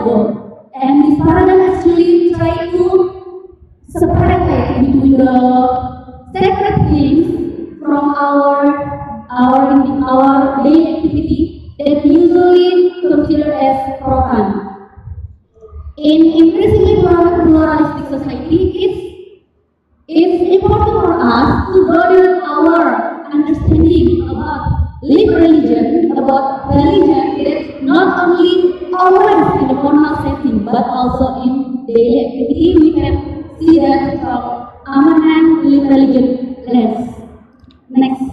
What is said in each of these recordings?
ago. And this paradigm actually try to separate between the sacred things from our daily activity that usually considered as profane. In increasingly pluralistic society, it's important for us to broaden our understanding about lived religion, about religion that not only always in a formal setting, but also in daily activity. We can see that from Amarnan lived religion lens. Next,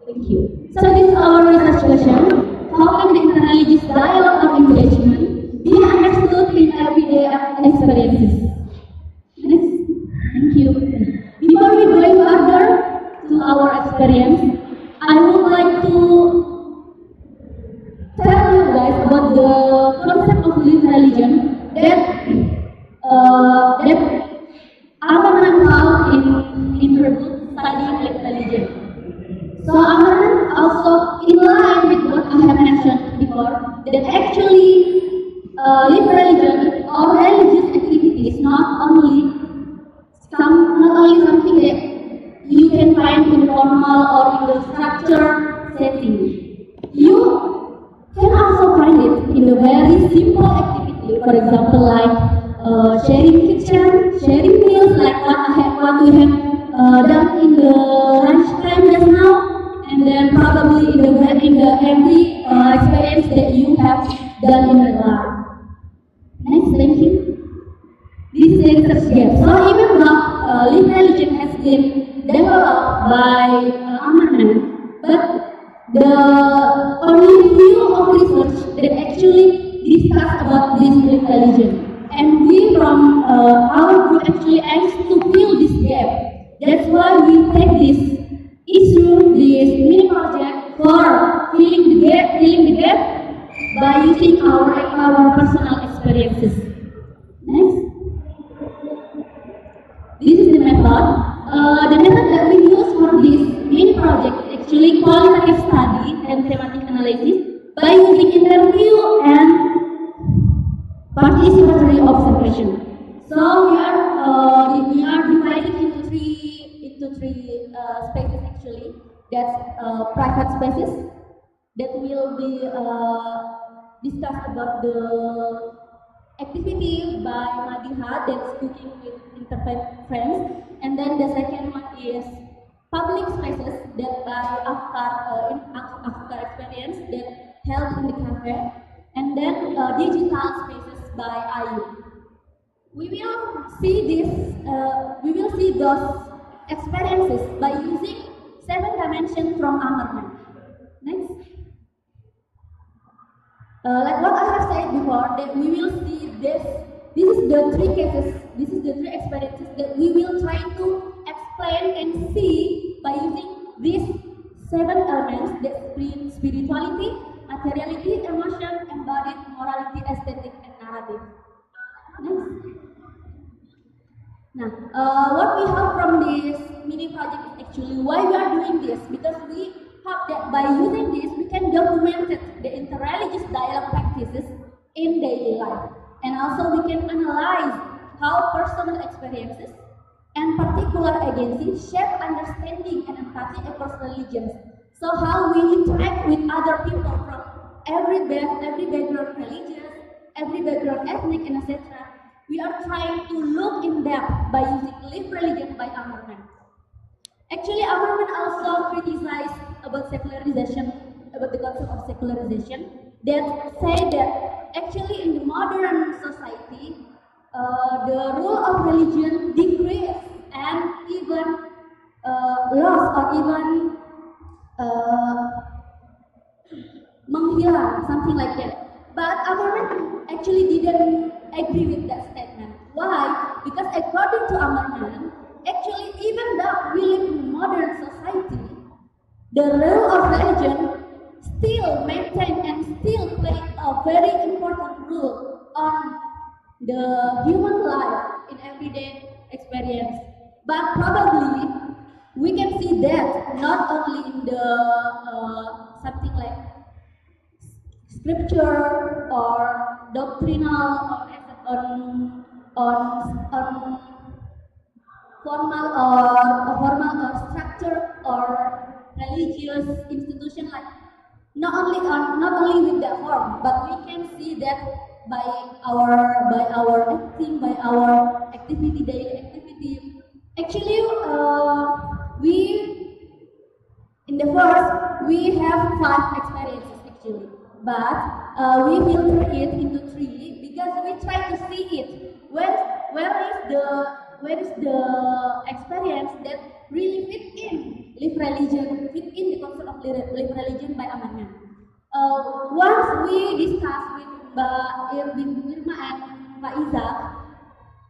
thank you. So this is our research question. How can the interreligious dialogue or engagement be understood in everyday experiences? Next, thank you. Before we go further to our experience, I would like to tell you guys about the concept of lived religion that Amarnan found in her book Studying Lived Religion. So Amarnan also in line with what I have mentioned before, that actually lived religion or religious activity is not only something that you can find in formal or in the structured setting. You can also find it in a very simple activity. For example, like sharing kitchen, sharing meals, like what we have done in the lunchtime just now, and then probably in the every experience that you have done in your life. Next, thank you. This is the research gap. So even though lived religion has been developed by Amarnan, but the only few of research that actually discuss about this lived religion, and we from our group actually aims to fill this gap. That's why we take this issue, this mini project for filling the gap by using our personal experiences. Next. This is the method. The method that we use for this mini project is actually qualitative study and thematic analysis by using interview and participatory observation. So we are divided into three spaces actually. That's private spaces that will be discussed about the activity by Madiha, that's cooking with interfaith friends, and then the second one is public spaces that by Afkar experience that held in the cafe, and then digital spaces by Ayu. We will see those experiences by using 7 dimensions from Amarnan. Next. Like what I have said before, that we will see this is the 3 cases, this is the 3 experiences that we will try to explain and see by using these 7 elements, that spirituality, materiality, emotion, embodied, morality, aesthetic, and narrative. Next. Now, what we have from this mini project is actually why we are doing this, because we hope that by using this we can document the interreligious dialogue practices in daily life, and also we can analyze how personal experiences and particular agencies shape understanding and empathy across religions. So how we interact with other people from every background religious, every background ethnic, and etc. We are trying to look in depth by using lived religion by Amarnan. Actually, Amarnan also criticized about secularization, about the concept of secularization, that say that actually in the modern society, the role of religion decreased and even lost or even menghilang, something like that. But Amarnan actually didn't agree with that statement. Why? Because according to Amarnan, actually even though we live in a modern society, the role of religion still maintain and still play a very important role on the human life in everyday experience. But probably we can see that not only in the something like scripture or doctrinal on formal or structure or religious institution, like not only with that form, but we can see that by our acting, by our activity, daily activity. Actually, we in the first we have 5 experiences actually, but we filter it into 3 because we try to see it. Where is the experience that really fit in live religion, fit in the concept of live religion by Amanat. Once we discuss with Mbak Irma and Pak Izak,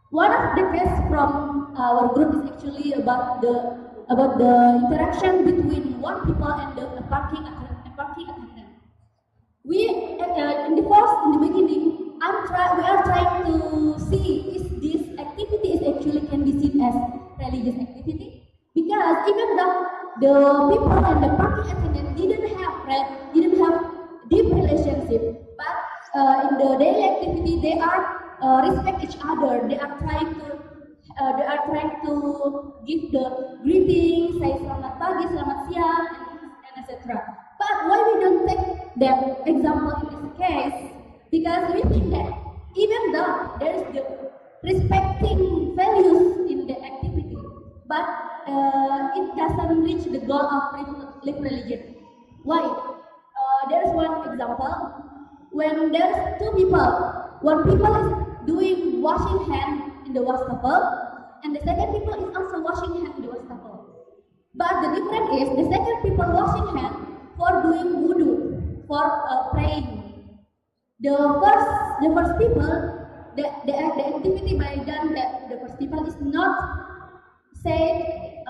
one of the cases from our group is actually about the interaction between one people and the parking attendant. We in the beginning, we are trying to see if this activity is actually can be seen as religious activity, because even though the people and the parking attendant didn't have deep relationship, but in the daily activity they are respect each other. They are trying to give the greeting, say selamat pagi, selamat siang, and etc. But why we don't take that example in this case? Because we think that even though there is the respecting values in the activity, but it doesn't reach the goal of live religion. Why? There's one example. When there's 2 people, one people is doing washing hand in the wastafel, and the second people is also washing hand in the wastafel. But the difference is the second people washing hand for doing wudu, for praying. The first people, the activity by done that the first people is not said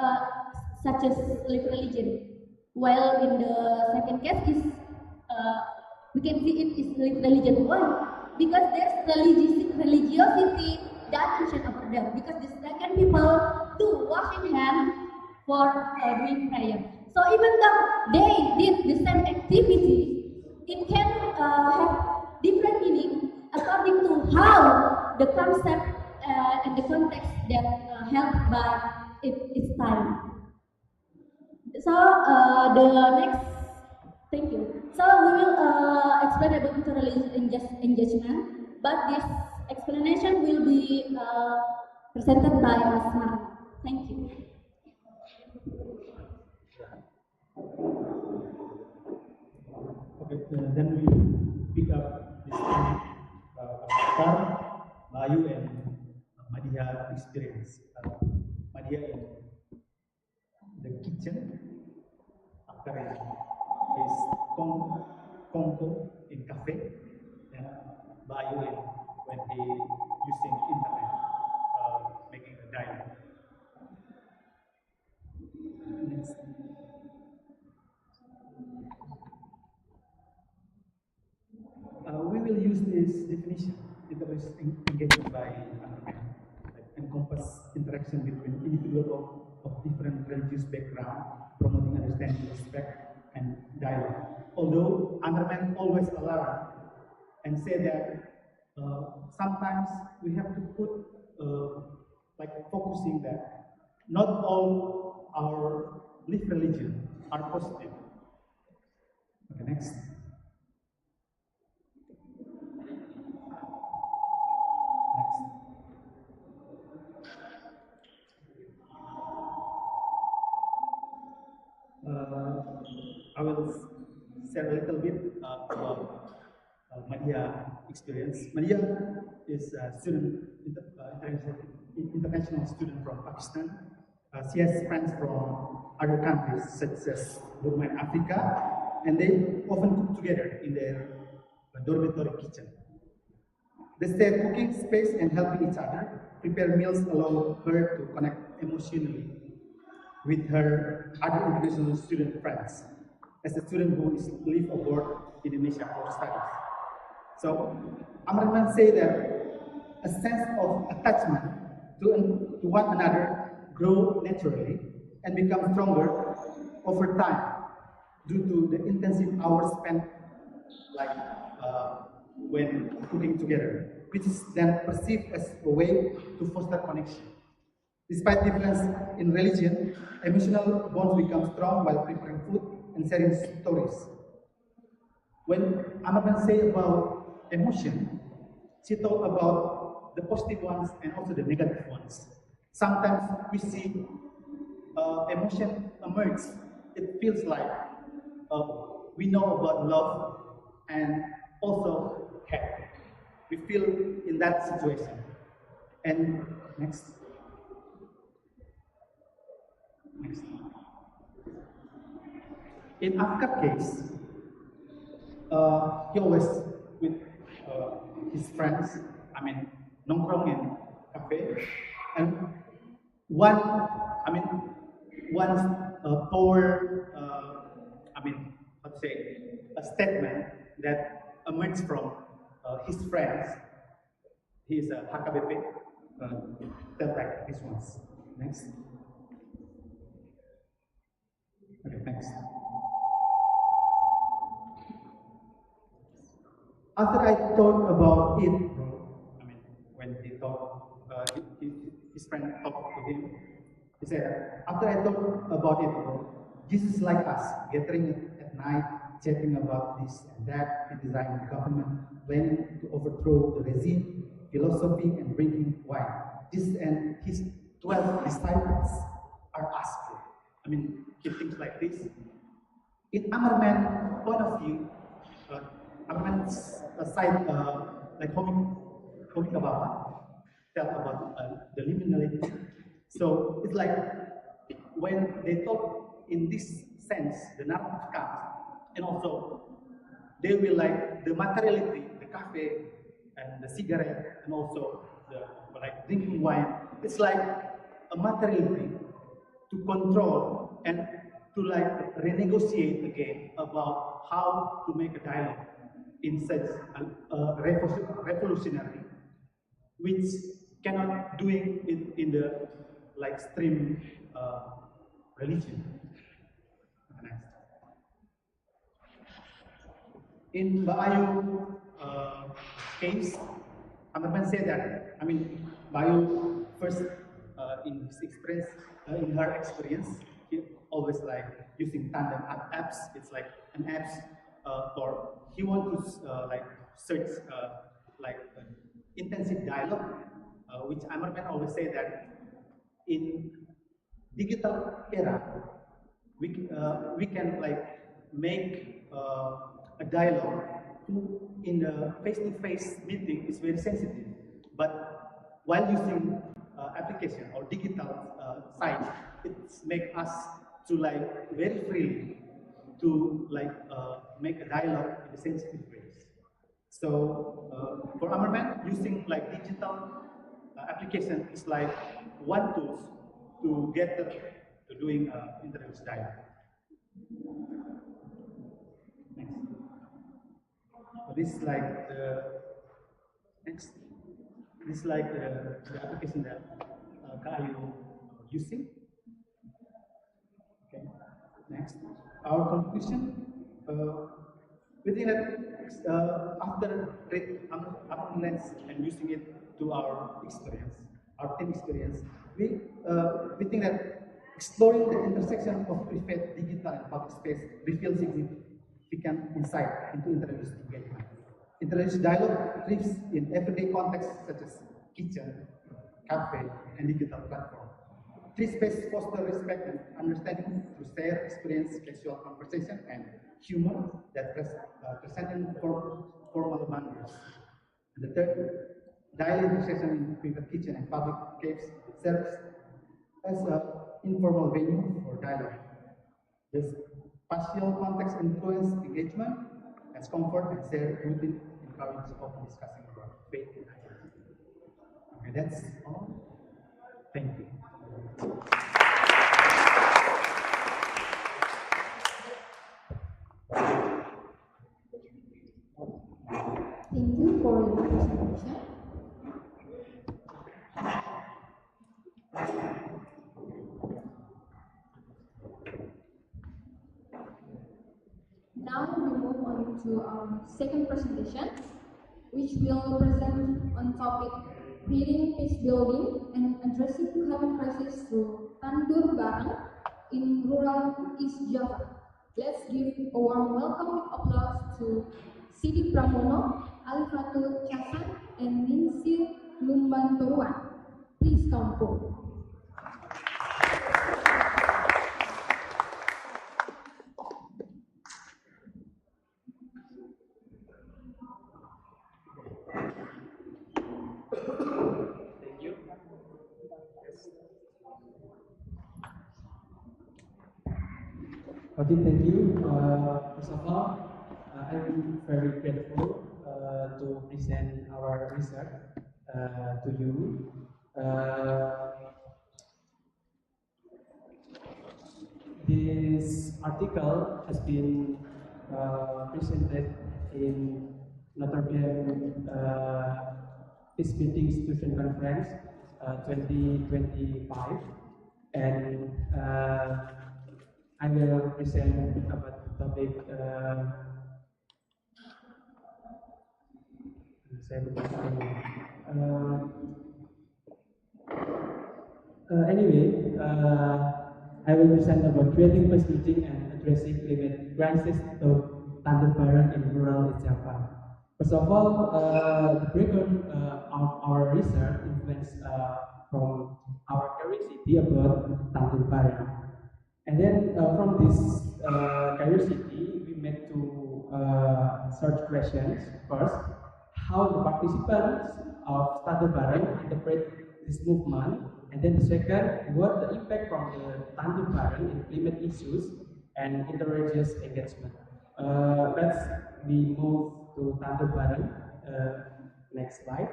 such as live religion, while in the second case is we can see it is live religion. Why? Because there's religiosity dimension over there. Because the second people do washing hand for doing prayer. So even though they did the same activity, it can have different meaning according to how the concept and the context that held by its time. So the next, thank you. So we will explain about interreligious engagement, but this explanation will be presented by Mas Mar. Thank you. Okay, then we pick up this thing Star, Melayu, and Madhya experience. Madhya in the kitchen after his Kongko in cafe, and Bayu in when he using internet, making a diet. Next. We will use this definition, interest engagement by Anderman, encompass interaction between individuals of different religious background, promoting understanding, respect, and dialogue. Although Anderman always alarm and say that sometimes we have to put focusing that not all our belief religion are positive. Okay, next. I will share a little bit about Madhya experience. Madhya is a student, international student from Pakistan. She has friends from other countries such as Burma and Africa, and they often cook together in their dormitory kitchen. They share cooking space and helping each other prepare meals, allow her to connect emotionally with her other international student friends as a student who is live abroad in Indonesia for studies. So Amran say that a sense of attachment to one another grow naturally and become stronger over time due to the intensive hours spent when cooking together, which is then perceived as a way to foster connection. Despite difference in religion, emotional bonds become strong while preparing food and sharing stories. When Amaran say about emotion, she talked about the positive ones and also the negative ones. Sometimes we see emotion emerge. It feels like uh, we know about love and also hate. We feel in that situation. And next. Next. In Afkar case, he always with his friends, I mean, nongkrong in cafe, and one, I mean, one power, I mean, let's say, a statement that emerged from his friends. He is a HKBP. Tell back these ones. Next. Okay, thanks. After I thought about it, I mean, when he thought, his friend talked to him, he said, after I thought about it, Jesus is like us, gathering at night, chatting about this and that, criticizing the government, planning to overthrow the regime, philosophy, and drinking wine. Jesus and his 12 disciples are asked, I mean, he thinks like this. In Ammerman point of view, Ammerman's side, like Homi Kabama, tell about the liminality. So it's like when they talk in this sense, the narrative comes, and also they will like the materiality, the cafe and the cigarette, and also the like drinking wine. It's like a materiality to control and to like renegotiate again about how to make a dialogue in such a revolutionary, which cannot doing it in the like stream religion. Next. In Bayu case, Amarman said that, I mean, Bayu first in his experience, in her experience, he always like using tandem apps. It's like an apps for he wants to like search like intensive dialogue, which Amarman always say that in digital era, we can like make a dialogue who in the face-to-face meeting is very sensitive, but while using application or digital site, it make us to like very freely to like make a dialogue in a sensitive ways. So for Ammerman, using like digital application is like one tool to get to doing interview style. Next. So this is like the next. This is like the application that Kayu using. Okay. Next, our conclusion. We think that after analyze and using it to our experience, our team experience, we think that exploring the intersection of private, digital, and public space reveals significant insight into interreligious engagement. Interreligious dialogue thrives in everyday contexts such as kitchen, cafe, and digital platform. These spaces foster respect and understanding through shared experience, casual conversation, and humor that transcend formal manners. And the third, daily intersection between the kitchen and public caves serves as an informal venue for dialogue. This spatial context influence engagement as comfort and shared routine encourage open discussing about faith and identity. Okay, that's all. Thank you. Thank you for your presentation. Now we move on to our second presentation. which will present on topic creating peace building and addressing climate crisis through Tandur Barang in rural East Java. Let's give a warm welcome with applause to Sidik Pramono, Alifatul Chasan, and Ninsir Lumbantoruan. Please come forward. Okay, thank you. First of all, I'm very grateful to present our research to you. This article has been presented in Notre Dame Peace Building Institution Conference 2025, and I will present about the topic. Anyway, I will present about creating peace building and addressing climate crisis to Tandur Barang in rural Java. First of all, the background of our research influence from our curiosity about Tandur Barang. And then from this curiosity, we made two search questions. First, how the participants of Tandur Barang interpret this movement, and then the second, what the impact from the Tandur Barang in climate issues and interreligious engagement. Let's we move to Tandur Barang. Next slide.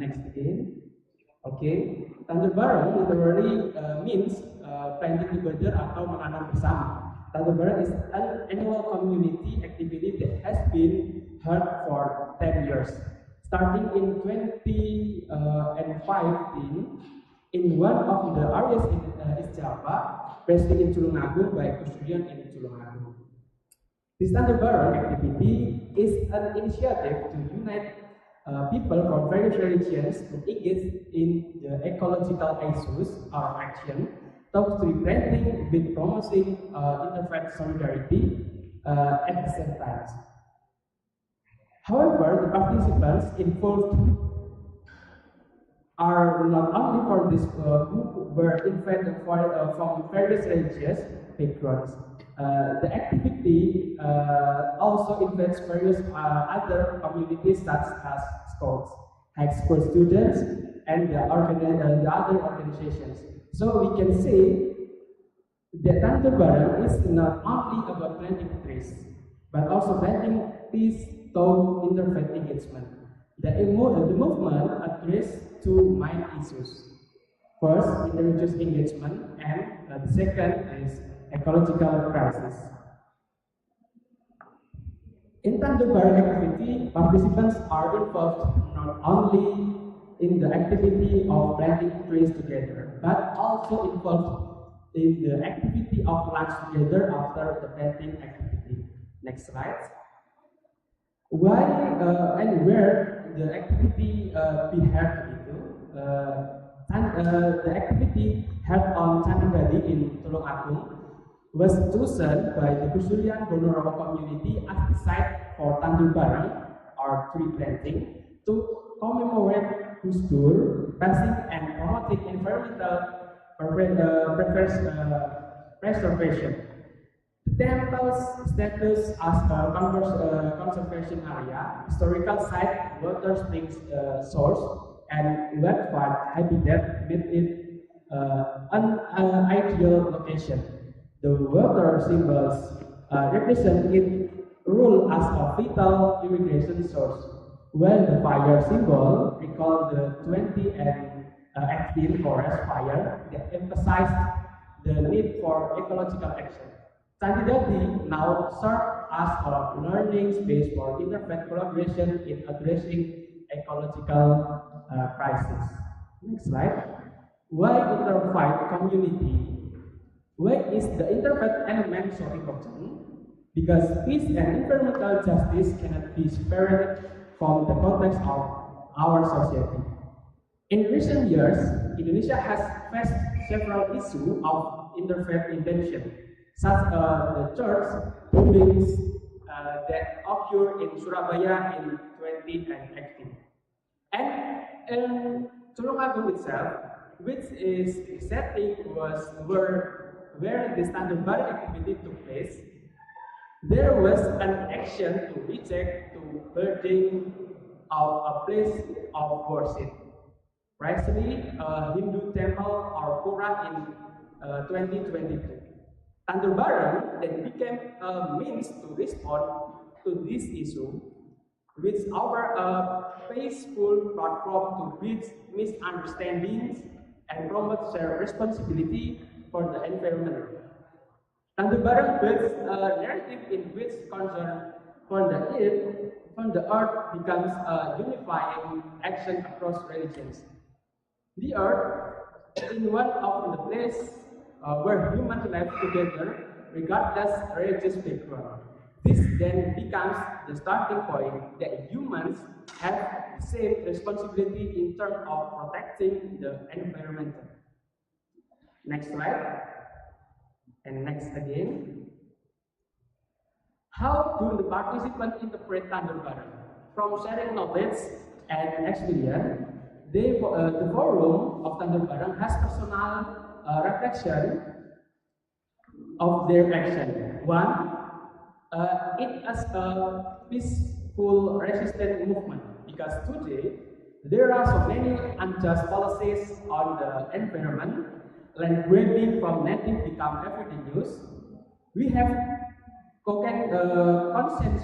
Next again. Okay, Tandur Barang literally means planting together atau menanam bersama. Tandur Barang is an annual community activity that has been held for 10 years. Starting in 2015, in one of the areas in East Java, basically in Tulungagung by Kusurian in Tulungagung. This Tandur Barang activity is an initiative to unite people from various religions to engage in the ecological issues or action, towards replanting with promoting interfaith solidarity at the same time. However, the participants involved are not only for this who were invited from various religious backgrounds. The activity also invites various other communities such as Scouts, high school students, and the other organizations. So we can say that Tandur Barang is not only about planting trees, but also planting trees through interfaith engagement. The movement addresses two main issues. First, interreligious engagement, and the second is ecological crisis. In Tandur Barang activity, participants are involved not only in the activity of planting trees together, but also involved in the activity of lunch together after the planting activity. Next slide. Why and where the activity be held the activity held on Candibadi in Tulungagung was chosen by the Kusurian Bonorowo community as the site for Tandur Barang or tree planting to commemorate Gus Dur passing and promoting environmental preservation. The temple's status as a conservation area, historical site, water springs source, and wildlife habitat made it an ideal location. The water symbols represent its role as a vital irrigation source, while the fire symbol recalled the 2018 forest fire that emphasized the need for ecological action. Candidati now serves as a learning space for interfaith collaboration in addressing ecological crisis. Next slide. Why interfaith community? Why is the interfaith element so important? Because peace and environmental justice cannot be separated from the context of our society. In recent years, Indonesia has faced several issues of interfaith intention, such as the church bombings that occurred in Surabaya in 2018. And in Tulungagung itself, which is the setting was where the Tanjung Barat activity took place, there was an action to reject the building of a place of worship, precisely a Hindu temple or pura in 2022. Tanjung Barat then became a means to respond to this issue, which offered a peaceful platform to bridge misunderstandings and promote shared responsibility for the environment. Tanjung Barat builds a narrative in which concern for the earth becomes a unifying action across religions. The earth is one of the places where humans live together regardless of religious background. This then becomes the starting point that humans have the same responsibility in terms of protecting the environment. Next slide. And next again. How do the participants interpret Tanjung Barat? From sharing knowledge and experience, the forum of Tanjung Barat has personal reflection of their action. One, it is a peaceful resistance movement because today there are so many unjust policies on the environment, land grabbing from native become everyday news. We have conscience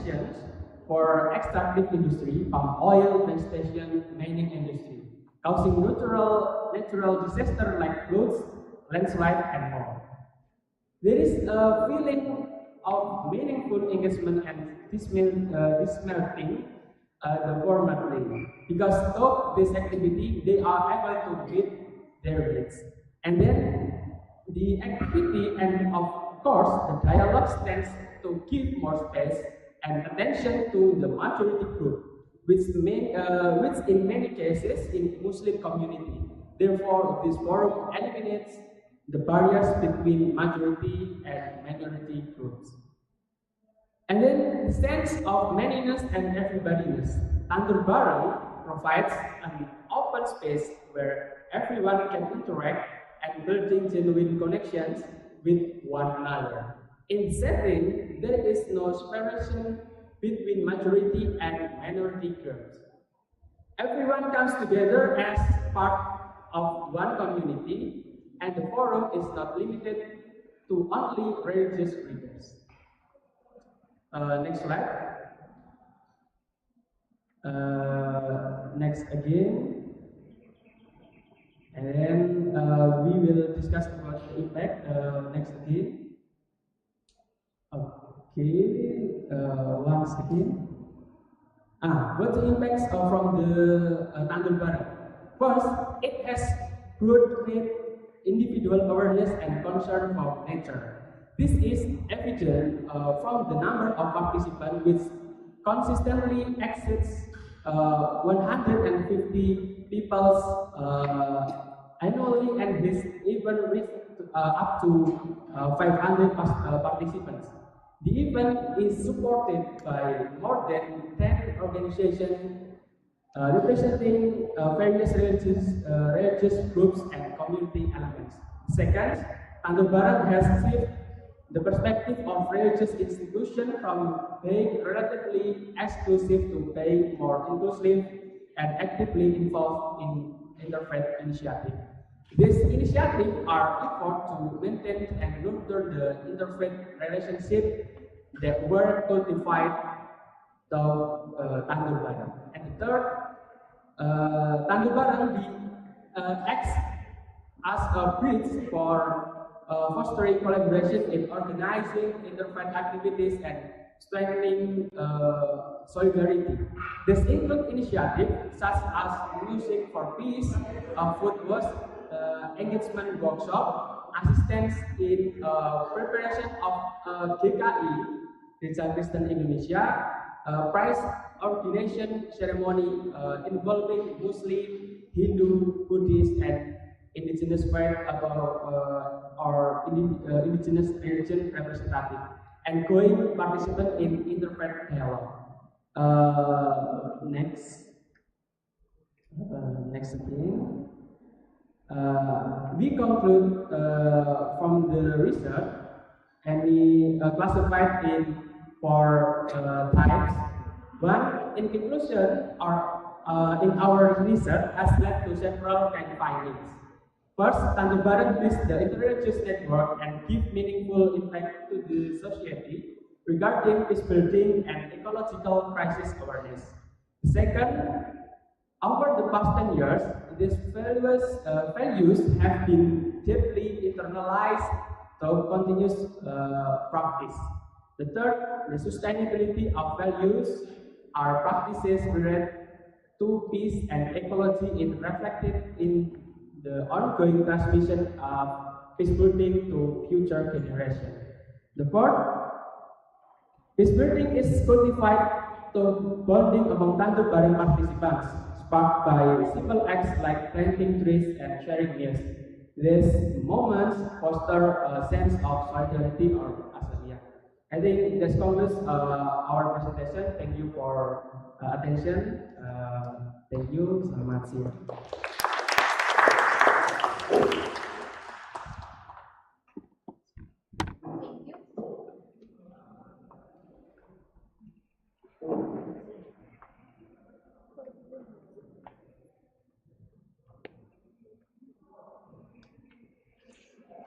for extractive industry, palm oil, plantation, mining industry, causing natural disaster like floods, landslide, and more. There is a feeling of meaningful engagement and dismelting the former thing, because through this activity they are able to meet their needs. And then the activity and of course the dialogue tends to give more space and attention to the majority group, which in many cases in Muslim community. Therefore, this forum eliminates the barriers between majority and minority groups. And then the sense of manyness and everybodyness. Tanjung Barat provides an open space where everyone can interact and building genuine connections with one another. In setting, there is no separation between majority and minority groups. Everyone comes together as part of one community, and the forum is not limited to only religious leaders. Next slide. Next again. And then we will discuss about the impact. Next again. Okay, once again. What the impacts from the Tanjung Barat? First, it has created individual awareness and concern for nature. This is evident from the number of participants, which consistently exceeds 150 people annually, and this even reached up to 500 participants. The event is supported by more than 10 organizations representing various religious groups and community elements. Second, Tanjung Barat has shifted the perspective of religious institutions from being relatively exclusive to being more inclusive and actively involved in interfaith initiatives. These initiatives are effort to maintain and nurture the interfaith relationship that were cultivated through Tanjung Barat. And the third, Tanjung Barat acts as a bridge for fostering collaboration in organizing interfaith activities and strengthening solidarity. This includes initiatives such as Music for Peace, food waste, engagement workshop, assistance in preparation of GKI, Gereja Kristen Indonesia, prize ordination ceremony involving Muslim, Hindu, Buddhist, and indigenous faith about indigenous religion representative, and going participant in interfaith dialogue. Next again. We conclude from the research, and we classified in four types. One, in conclusion, in our research has led to several kind findings. First, Tanjung Barat builds the interreligious network and give meaningful impact to the society regarding peace building and ecological crisis awareness. Second, over the past 10 years, these values have been deeply internalized through continuous practice. The third, the sustainability of values are practices related to peace and ecology is reflected in the ongoing transmission of peace building to future generations. The fourth, peace building is cultivated to bonding among Tanjung Barat participants, sparked by simple acts like planting trees and sharing meals. These moments foster a sense of solidarity or asalia. I think this concludes our presentation. Thank you for attention. Thank you. Selamat siang.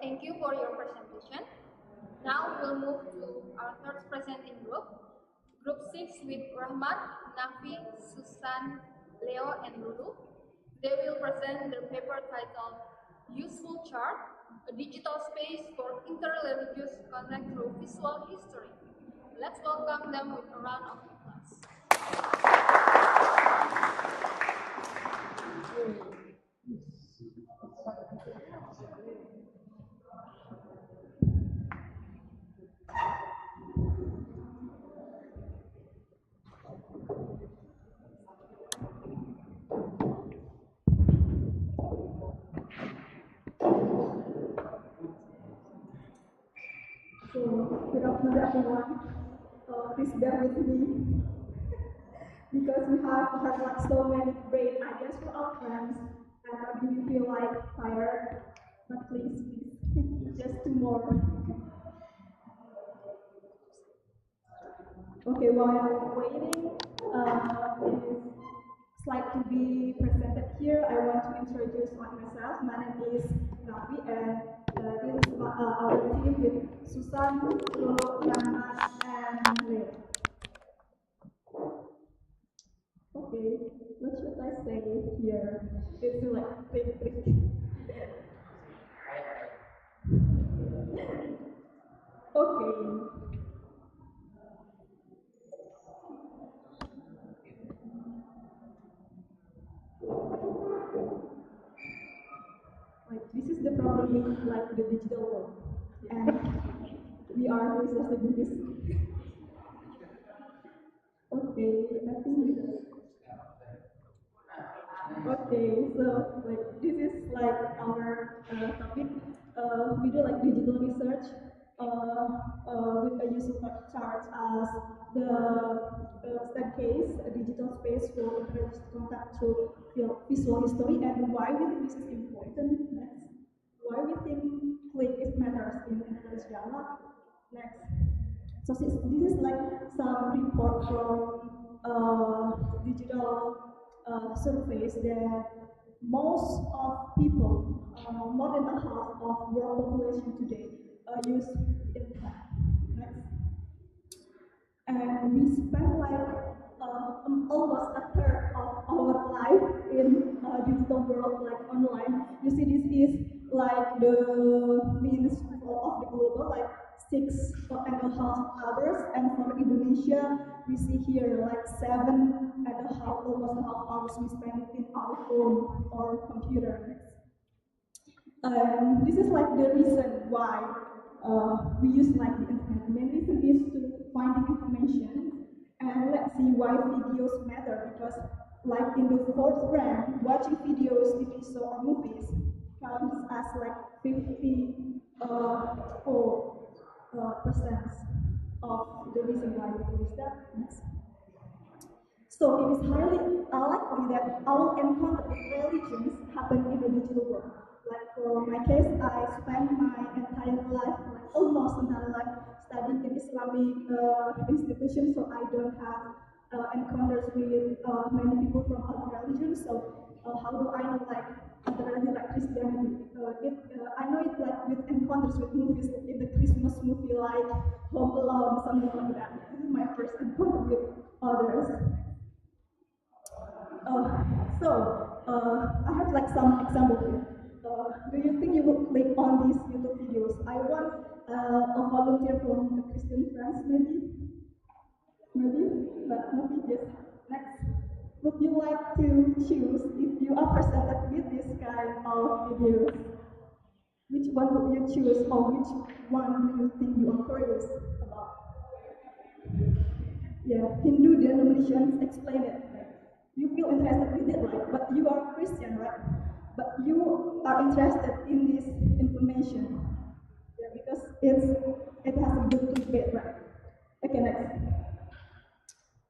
Thank you for your presentation. Now we'll move to our third presenting group. Group 6 with Rahmat, Nafi, Susan, Leo, and Lulu. They will present their paper titled Useful Chart, a digital space for interreligious contact through visual history. Let's welcome them with a round of applause. So, good afternoon everyone. Please bear with me because we have had like so many great ideas for our plans, and maybe we feel like tired. But please, just two more. Okay, while waiting, this slide to be presented here, I want to introduce myself. My name is Nafi, and this is our team with Susan, Lulu, Rahmat, and Leo. Okay, what should I say here? It's like trick. Okay. This is the problem with like the digital world, and we are researching this. Okay, I think. Okay, so like this is like our topic. We do like digital research with a use of charts as the case, a digital space for interest contact through visual history, and why we think this is important. Next, why we think click is matters in internet dialogue. Next, so this is like some report from digital surveys that most of people, more than a half of world population today, use the internet. Next. And we spend like almost a third of our life in digital world, like online. You see, this is like the mean of the global, like 6.5 hours, and for Indonesia, we see here like 7.5, almost a half hours we spend it in our phone or computer. This is like the reason why we use like the internet. The main reason is to finding information And let's see why videos matter, because like in the fourth rank, watching videos, TV show or movies counts as like 54% of the reason why we use that. Next. So it is highly unlikely that our encounter with religions happen in the digital world. Like for my case, I spent my entire life, like almost entire life, studying in Islamic institutions, so I don't have encounters with many people from other religions. So how do I know like other religion like Christianity? I know it like with encounters with movies, in the Christmas movie like Home Alone, something like that. This is my first encounter with others. I have like some example here. Do you think you would click on these YouTube videos? I want a volunteer from the Christian friends, maybe, but maybe just next. Would you like to choose if you are presented with this kind of videos? Which one would you choose, or which one do you think you are curious about? Yeah, Hindu denominations explain it. You feel interested with it, right? But you are Christian, right? But you are interested in this information, yeah, because it has a good clickbait, right? Okay, next.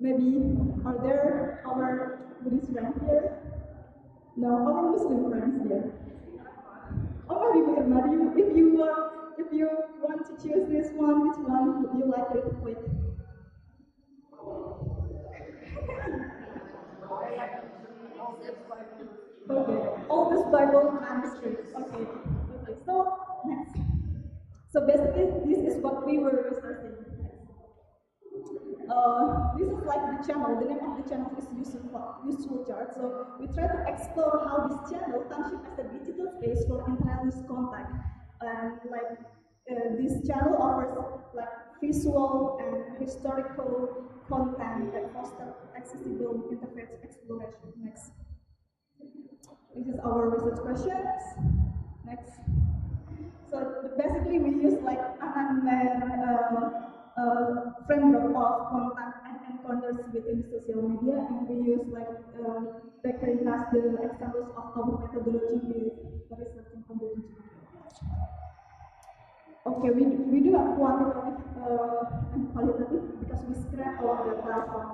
Maybe are there our Buddhist friends here? No, our Muslim friends here. Or maybe if you want to choose this one, which one would you like to click? Okay, all this Bible manuscripts. Okay, so next. So basically, this is what we were researching. This is like the channel. The name of the channel is Useful Chart. So we try to explore how this channel functions as a digital space for interreligious contact. And like this channel offers like visual and historical content that foster accessible interface exploration. Next. This is our research questions. Next. So basically we use like an framework of contact and encounters within social media, and we use like Bakery as the examples of our methodology with researching on the digital. Okay, we do a quantitative and qualitative because we scrap all the data from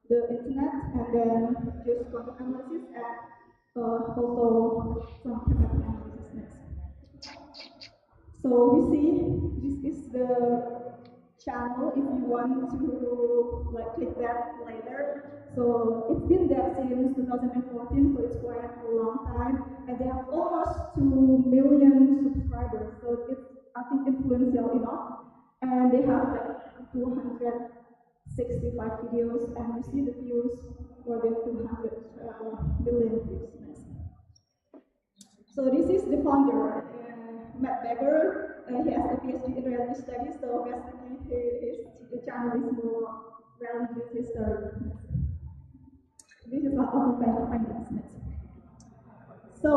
the internet and then use content analysis and also some chemical analysis next. So we see this is the channel if you want to like click that later. So it's been there since 2014, so it's quite a long time, and they have almost 2 million subscribers. So it's I think influential enough, and they have like 265 videos, and you see the views more than 200 million views. So this is the founder, Matt Becker. He has a PhD in religious studies, so basically the channel is more religious history. This is what our findings next. So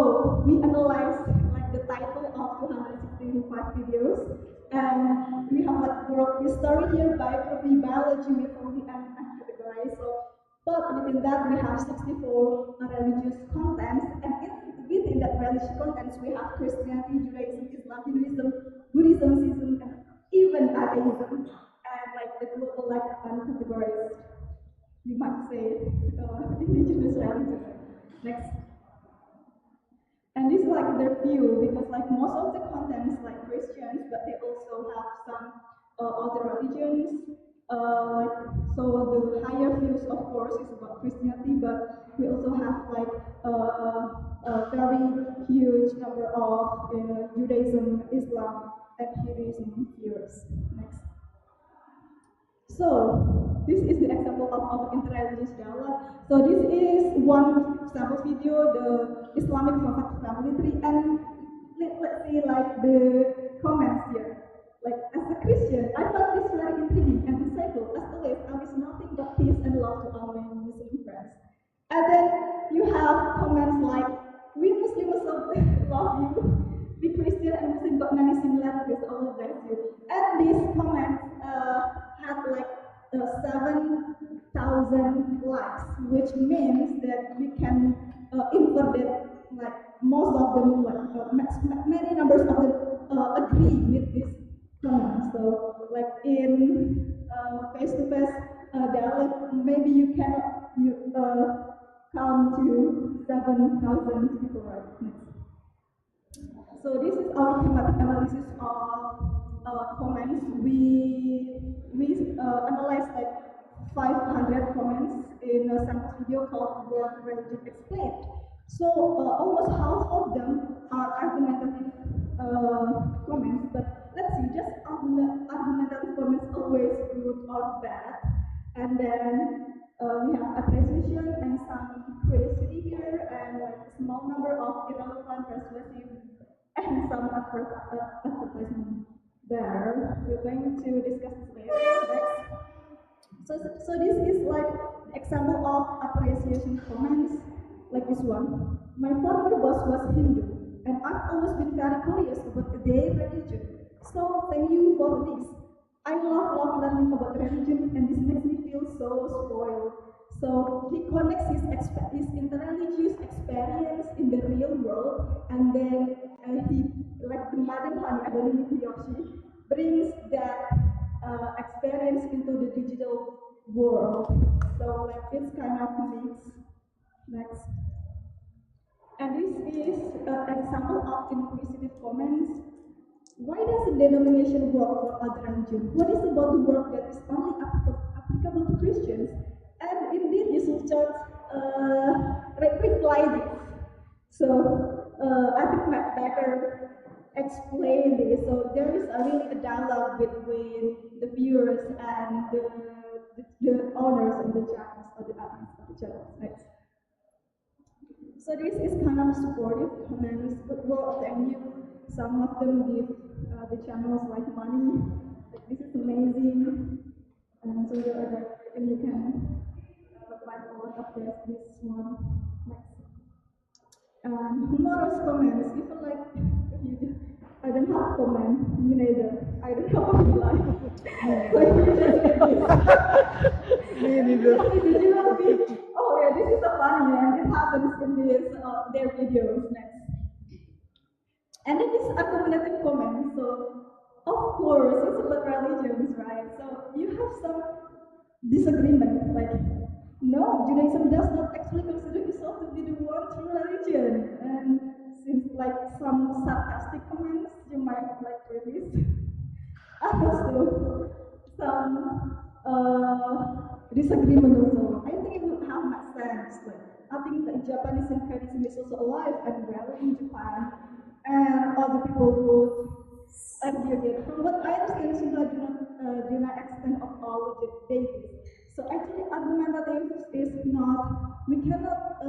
we analyzed like the title of 265 videos, and we have like world history here, biography, biology, mythology, and categories. So, but within that we have 64 religious contents, and within that religious contents we have Christianity, Judaism, Islam, Hinduism, Buddhism, Sikhism, and even atheism, and like the global like categories. You might say indigenous religions. Next. And this is like their view, because like most of the contents like Christians, but they also have some other religions. So the higher views, of course, is about Christianity, but we also have like a very huge number of Judaism, Islam, and Hinduism viewers. Next. So this is the example of our interreligious dialogue. So this is one example video, the Islamic Prophet family tree, and let's see like the comments here. Like as a Christian, I found this very intriguing and insightful. As always, I wish nothing but peace and love to all my Muslim friends. And then you have comments like, we Muslims love you. We Christian and Muslim got many similarities, all of that too. And these comments had like 7,000 likes, which means that we can infer that like most of them, many numbers of them agree with this comment. So like in face-to-face dialogue, maybe you cannot come to 7,000 people, right? So this is our thematic analysis of comments. We analyzed like 500 comments in a sample video called World Religion Explained. So almost half of them are argumentative comments, but let's see, just argumentative comments always good or bad? And then we have appreciation and some curiosity here, and like a small number of irrelevant, persuasive, and some advertisement there. We're going to discuss this later. Next. So this is like example of appreciation comments, like this one. My former boss was Hindu, and I've always been very curious about their religion. So thank you for this. I love learning about religion, and this makes me feel so spoiled. So he connects his interreligious experience in the real world, and then he, like the Madam Hani, I believe he or she, brings that experience into the digital world. So like it's kind of mix. Next. And this is an example of inquisitive comments. Why does the denomination work for other religions? What is about the work that is only applicable to Christians? And indeed, Yusuf Church replied this. So I think Matt Becker explained this. So there is really a dialogue between the viewers and the owners of the channels, or the admins of the channels. Next. So this is kind of supportive comments, but well, thank you. Some of them give the channels like money, like this is amazing, and so you can apply a lot of this one. Next. Humorous comments. If you like, I don't have comment, me neither. I don't know what you like. Like you just get this. Me neither. Did you know this? Oh yeah, this is so funny, and it happens in this their videos. Next. And then this accommodative comment. So, of course, it's about religions, right? So you have some disagreement, like, no, Judaism does not actually consider itself to be the one true religion. And since like some sarcastic comments, you might like this. Also, some disagreement also. I think it would have make sense. Like, I think that Japanese syncretism is also alive and well in Japan. And other people would argue that. From what I understand, Sunda do not extend of all of the babies. So actually, argumentative is not. We cannot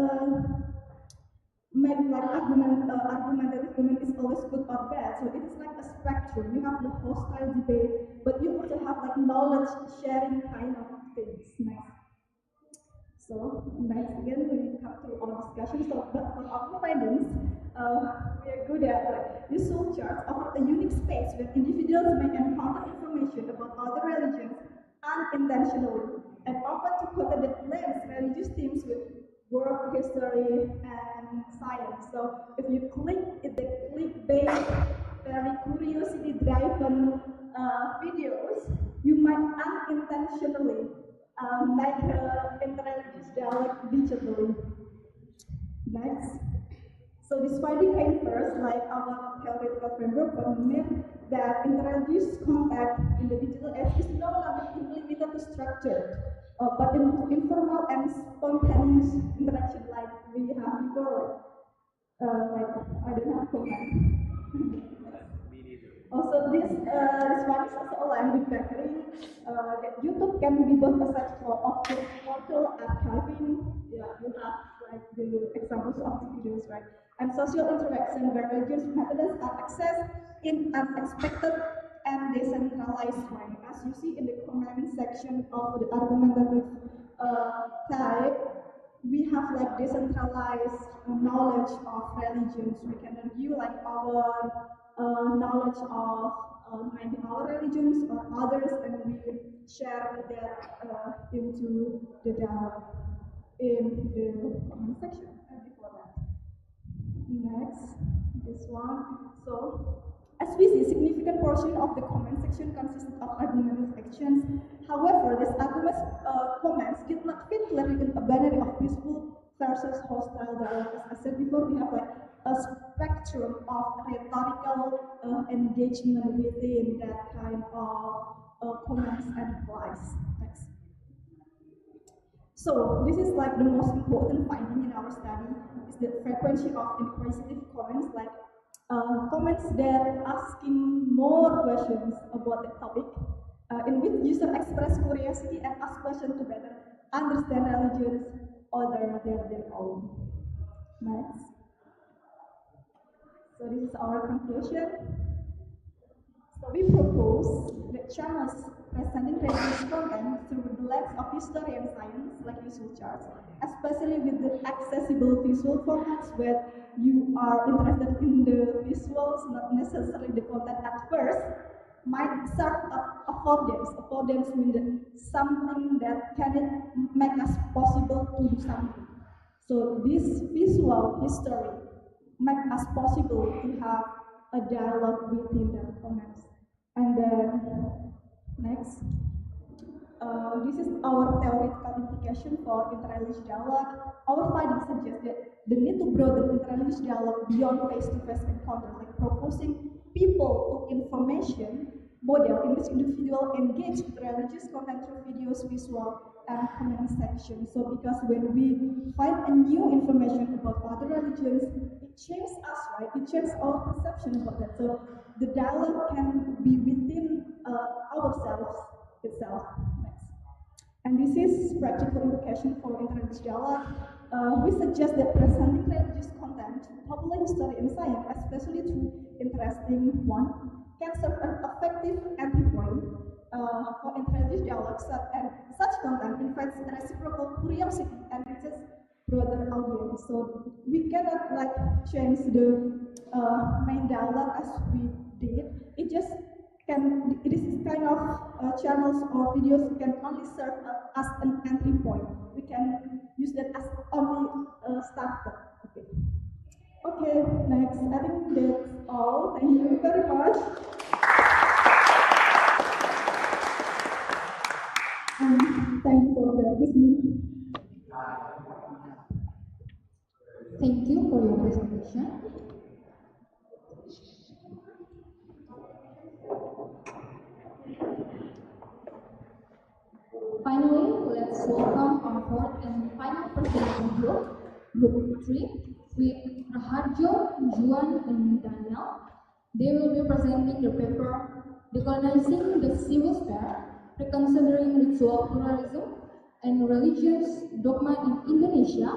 make like argumentative comment is always good or bad. So it is like a spectrum. You have the hostile debate, but you also have like knowledge sharing kind of things. Next. So next again we come to our discussion. So but for our findings, we are good at like useful charts offer a unique space where individuals may encounter information about other religions unintentionally, and often to content that blends religious themes with world history and science. So if you click the clickbait, very curiosity-driven videos, you might unintentionally make interreligious dialogue digitally. Next. So this finding infers, like our theoretical framework, admit that interreligious contact in the digital age is no longer limited to structured, but in informal and spontaneous interaction like we have before. Like I don't have comment. Also, this one is also aligned with Beckery, that YouTube can be both a site of cultural archiving. Yeah, you have like the examples of the videos, right? And social interaction where religious methods are accessed in unexpected and decentralized way. As you see in the comment section of the argumentative type, we have like decentralized knowledge of religions. We can review like our knowledge of maybe our religions or others, and we share that into the dialogue in the comment section before that. Next, this one. So, as we see, significant portion of the comment section consists of argumentative actions. However, these comments did not fit clearly in a binary of peaceful versus hostile dialogue. As I said before, we have like a spectrum of rhetorical engagement within that kind of comments and replies. Next. So this is like the most important finding in our study is the frequency of inquisitive comments, like comments that asking more questions about the topic, in which user express curiosity and ask questions to better understand religions other than their own. Next. So this is our conclusion. So we propose that channels presenting religious content through the lens of history and science, like visual charts, especially with the accessible visual formats where you are interested in the visuals, not necessarily the content at first, might serve affordance. Affordance means something that can make us possible to do something. So this visual history make us possible to have a dialogue within the comments. And then next, this is our theoretical implication for interreligious dialogue. Our findings suggest that the need to broaden interreligious dialogue beyond face-to-face encounters, like proposing people to information model in which individual engage with religious content through videos, visual, and comment section. So because when we find a new information about other religions, it changes us, right? It changes our perception about that. So the dialogue can be within ourselves itself. Next. And this is practical implication for interreligious dialogue. We suggest that presenting religious content, popular history and science, especially through interesting one, can serve an effective entry point for interreligious dialogue, and such content invites reciprocal curiosity and reaches broader audience. So we cannot like change the main dialogue as we did. It just can. This kind of channels or videos can only serve as an entry point. We can use that as only a starter. Okay. Okay, next. I think that's all. Thank you very much. Thank you for being with me. Thank you for your presentation. Finally, let's welcome our fourth and final presenting group, Group 3, with Raharjo, Juan, and Daniel. They will be presenting the paper Decolonizing the Civil Sphere, Reconsidering Ritual Pluralism and Religious Dogma in Indonesia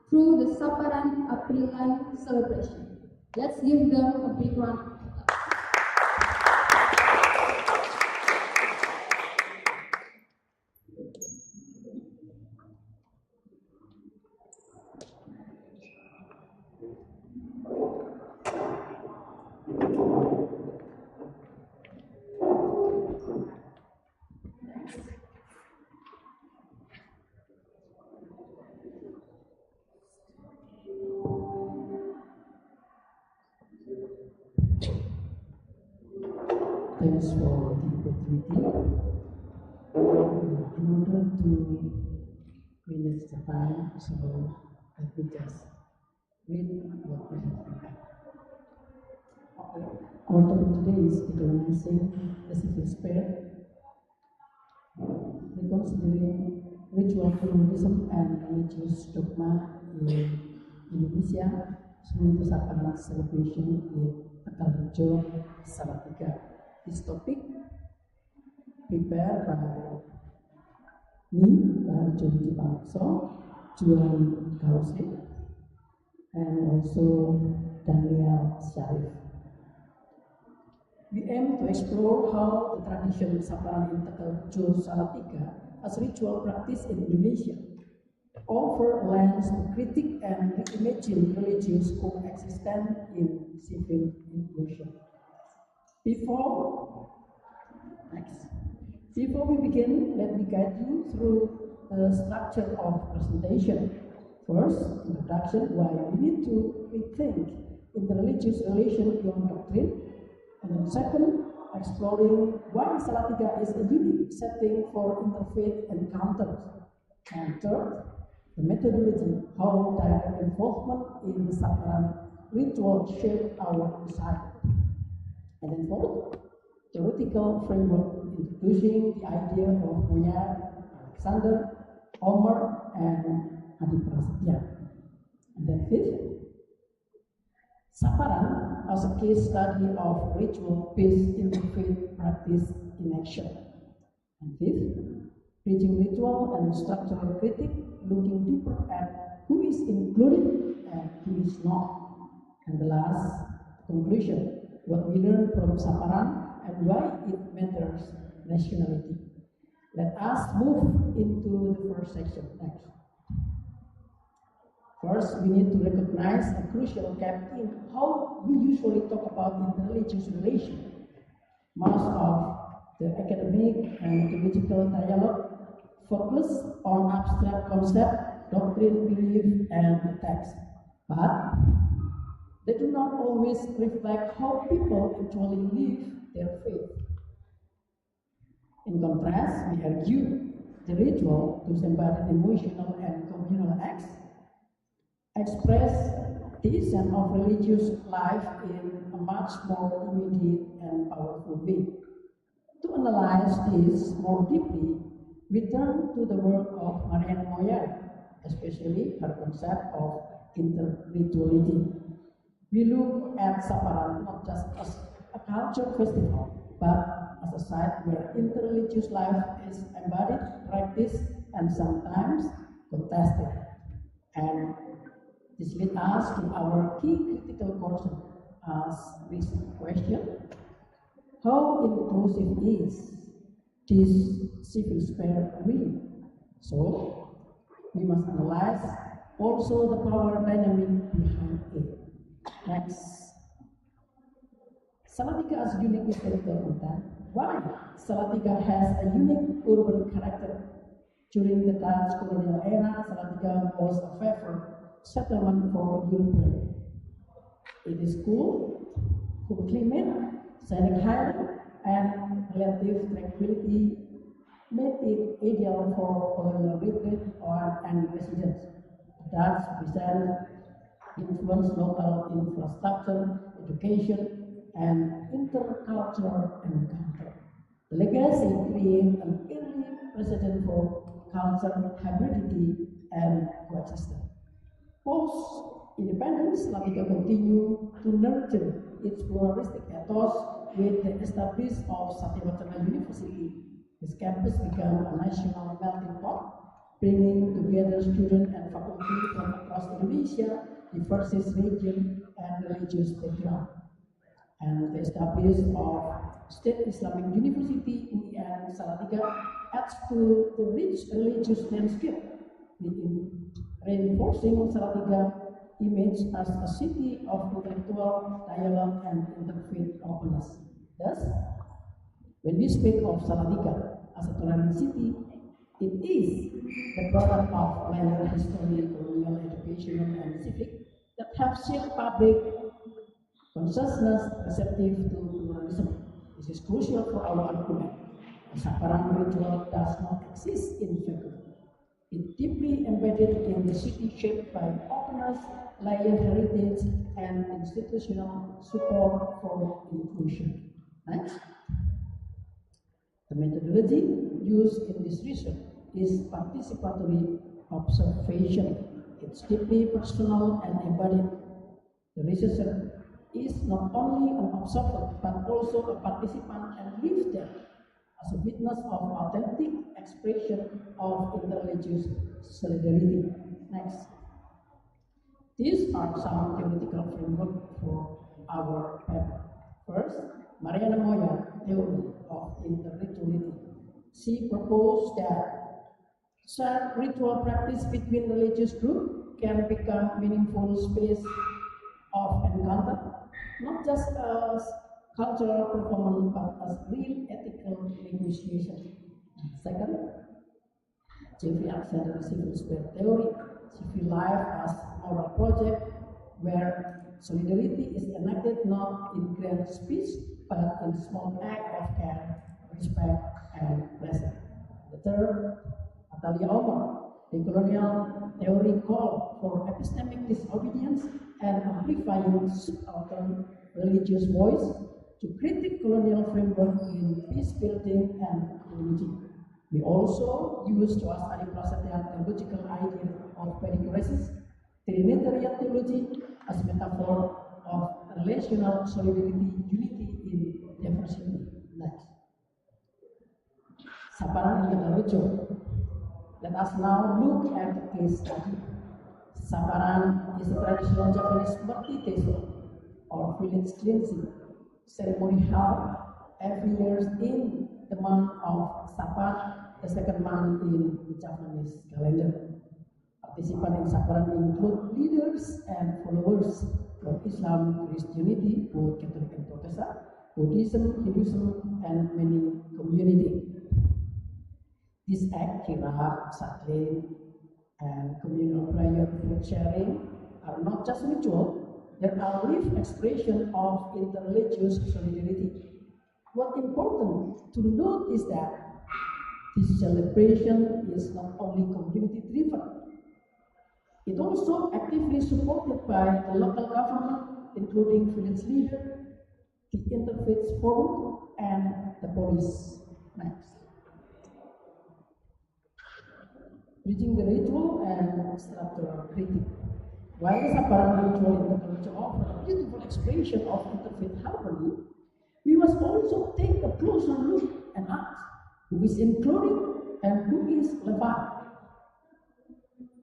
through the Saparan Aprilan celebration. Let's give them a big round of applause. Thanks for the opportunity. In order to finish the time, so I will just read what we have prepared. Our topic today is decolonizing the civil sphere, reconsidering ritual pluralism and religious dogma in Indonesia through the Saparan celebration in Tegalrejo, Salatiga. This topic prepared by me, Raharjo Dipangso, Juan Kausi, and also Daniel Syarif. We aim to explore how the tradition Saparan in Tegalrejo, Salatiga as ritual practice in Indonesia offer a lens to critique and reimagine religious coexistence in civil Indonesia. Before, next. Before we begin, let me guide you through the structure of presentation. First, introduction, why we need to rethink interreligious relation beyond doctrine. And then second, exploring why Salatiga is a unique setting for interfaith encounters. And third, the methodology, how direct involvement in the Saparan ritual shape our insight. And then fourth, theoretical framework introducing the idea of Moya, Alexander, Omar, and Adi Prasetya. And then fifth, Saparan as a case study of ritual-based interfaith practice in action. And fifth, bridging ritual and structural critique, looking deeper at who is included and who is not. And the last, conclusion, what we learn from Saparan and why it matters nationality. Let us move into the first section next. First, we need to recognize a crucial gap in how we usually talk about interreligious relations. Most of the academic and theological dialogue focus on abstract concept, doctrine, belief, and text, but they do not always reflect how people actually live their faith. In contrast, we argue the ritual, those embodied emotional and communal acts, express the essence of religious life in a much more immediate and powerful way. To analyze this more deeply, we turn to the work of Mariana Moya, especially her concept of interrituality. We look at Saparan not just as a culture festival, but as a site where interreligious life is embodied, practiced, and sometimes contested. And this leads us to our key critical concern as this question: how inclusive is this civil sphere really? So, we must analyze also the power dynamic behind it. Next, Salatiga as unique historical content. Why? Salatiga has a unique urban character. During the Dutch colonial era, Salatiga was a favored settlement for Europeans. It is cool climate, scenic highland, and relative tranquility made it ideal for colonial retreat and residence. The Dutch present influenced local infrastructure, education, and intercultural encounter. The legacy created an early precedent for cultural hybridity and coexistence. Post-independence, Salatiga continued to nurture its pluralistic ethos with the establishment of Satyawacana University. Its campus became a national melting pot, bringing together students and faculty from across Indonesia, diverse region, and religious background. And the establishment of State Islamic University UIN Salatiga adds to the rich religious landscape, reinforcing Salatiga image as a city of intellectual dialogue and interfaith openness. Thus, when we speak of Salatiga as a tolerant city, it is the product of layered history, colonial, educational, and civic that have shaped public consciousness receptive to pluralism. This is crucial for our argument. The Saparan ritual does not exist in vacuum. It deeply embedded in the city, shaped by openness, layered heritage, and institutional support for inclusion. Next. The methodology used in this research is participatory observation. It's deeply personal and embodied. The researcher is not only an observer but also a participant and lives there as a witness of authentic expression of interreligious solidarity. Next. These are some theoretical framework for our paper. First, Mariana Moya theory of interrituality. She proposed that shared ritual practice between religious groups can become meaningful space of encounter, not just as cultural performance but as real ethical negotiation. Second, Jeffrey accepted civil sphere theory, civil life as moral project where solidarity is enacted not in grand speech but in small act of care, respect, and presence. The third, Atalia Omar, the colonial theory called for epistemic disobedience and amplifying subaltern religious voice to critique colonial framework in peace building and theology. We also use Joas Adi Prasetya theological idea of perichoresis, Trinitarian theology as metaphor of relational solidarity, unity in diversity. Next. Sabaran in Tegal. Let us now look at the case study. Sabaran is a traditional Japanese Merti Teso or village cleansing ceremony held every year in the month of Saban, the second month in the Japanese calendar. Participants in Sabaran include leaders and followers from Islam, Christianity, both Catholic and Protestant, Buddhism, Hinduism, and many communities. This act, kirab, saklin, and communal prayer, food sharing are not just ritual, they are lived expression of interreligious solidarity. What's important to note is that this celebration is not only community driven, it also actively supported by the local government, including village leader, the interfaith forum, and the police. Next. Bridging the ritual and structural critique. While the Sabaran ritual in the culture offers a beautiful expression of interfaith harmony, we must also take a closer look and ask who is included and who is left.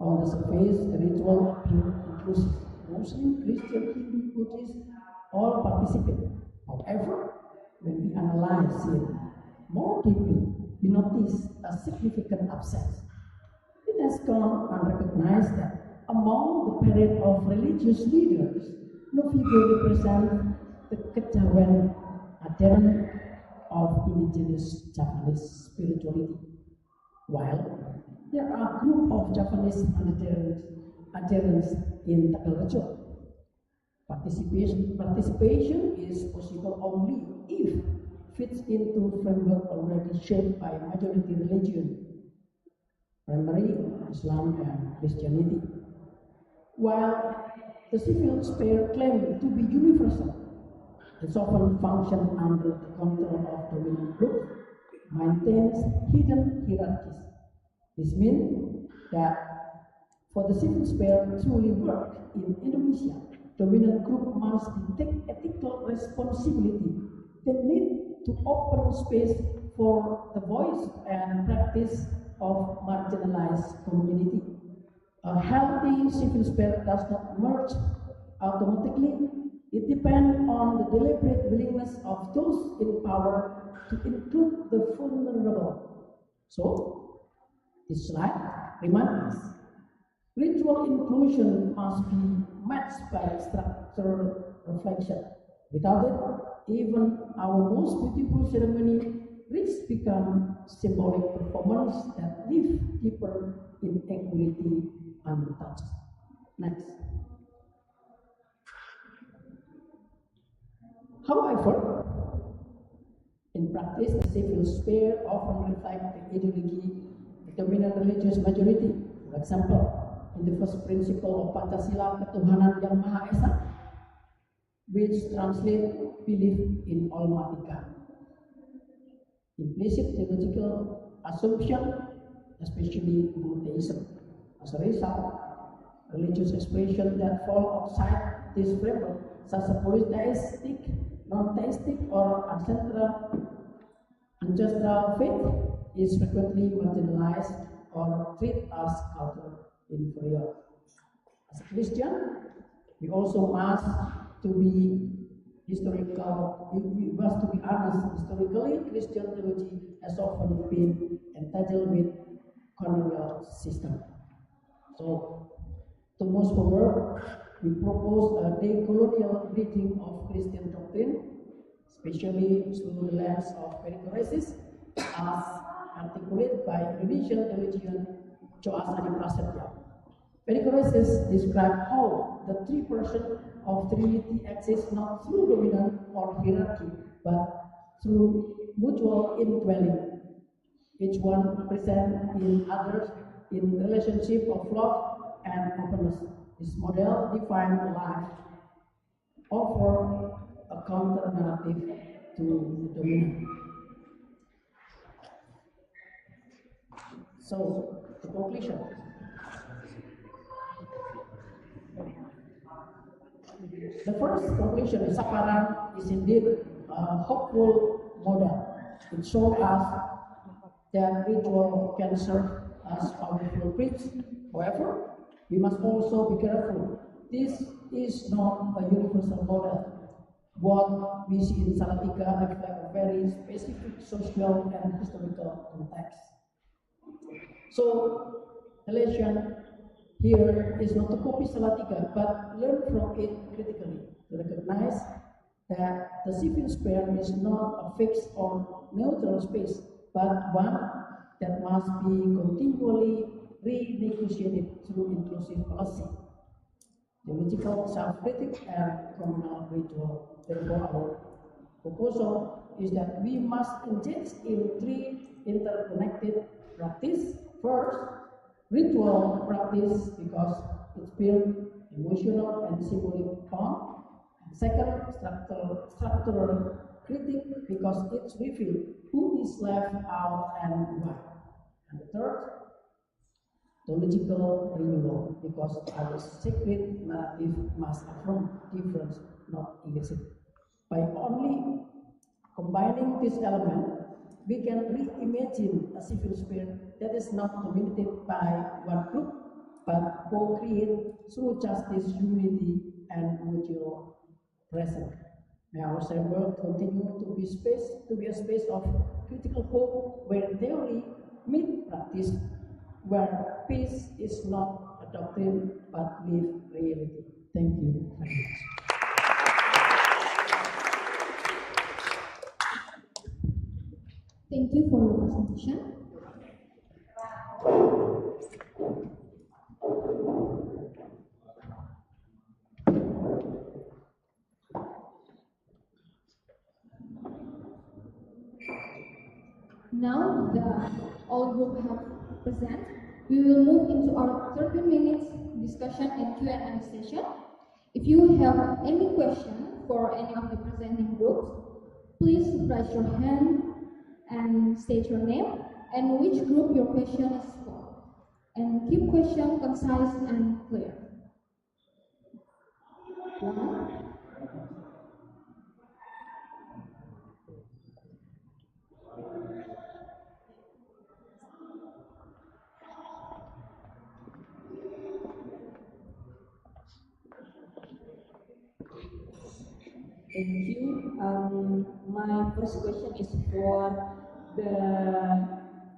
On the surface, the ritual appears inclusive. Muslim, Christian, Hindu, Buddhist, all participate. However, when we analyze it more deeply, we notice a significant absence. It has gone unrecognized that among the parade of religious leaders, no figure represents the kejawen adherent of indigenous Japanese spirituality. While there are a group of Japanese adherents in Tegal. Participation is possible only if fits into framework already shaped by majority religion, primary Islam and Christianity. While the civil sphere claims to be universal, it often functions under the control of dominant groups, maintains hidden hierarchies. This means that for the civil sphere to truly work in Indonesia, dominant group must take ethical responsibility. They need to open space for the voice and practice of marginalized community. A healthy civil sphere does not emerge automatically. It depends on the deliberate willingness of those in power to include the vulnerable. So, this slide reminds us, ritual inclusion must be matched by structural reflection. Without it, even our most beautiful ceremony risks become symbolic performance that live deeper in equality untouched. Next. However, in practice, the civil sphere often reflects the ideology of the dominant religious majority. For example, in the first principle of Pancasila, ketuhanan yang Maha Esa, which translates belief in Almighty God. Implicit theological assumption, especially monotheism. As a result, religious expressions that fall outside this framework, such as polytheistic, non-theistic, or ancestral faith, is frequently marginalized or treated as cultural inferior. As a Christian, we also must to be historical. We must to be honest. Historically, Christian theology has often been entangled with colonial system. So, to move forward, we propose a decolonial reading of Christian doctrine, especially through the lens of perichoresis, as articulated by Indonesian theologian Joas Adi Prasetya. Perichoresis describes how the three persons of Trinity exist not through dominant or hierarchy, but through mutual indwelling. Each one present in others in relationship of love and openness. This model defines life, offer a counter narrative to the dominant. So, the conclusion. The first conclusion is Saparan is indeed a hopeful model. It shows us that ritual can serve as powerful bridge. However, we must also be careful. This is not a universal model. What we see in Salatiga reflects a very specific social and historical context. So, the lesson here is not to copy Salatiga, but learn from it critically, to recognize that the civil sphere is not a fixed or neutral space, but one that must be continually renegotiated through inclusive policy, theological self-critic, and communal ritual. Therefore, our proposal is that we must engage in three interconnected practice. First, ritual practice because it's built emotional and symbolic bond. And second, structural critique because it's revealed who is left out and why. And the third, theological renewal because our sacred narrative must affirm difference, not erase it. By only combining this element, we can reimagine a civil sphere that is not dominated by one group, but co-create through justice, unity, and mutual presence. May our work continue to be a space of critical hope, where theory meets practice, where peace is not a doctrine but lived reality. Thank you very much. Thank you for your presentation. Now that all groups have presented, we will move into our 30 minutes discussion and Q&A session. If you have any question for any of the presenting groups, please raise your hand and state your name and which group your question is for. And keep question concise and clear. One. Thank you. My first question is for the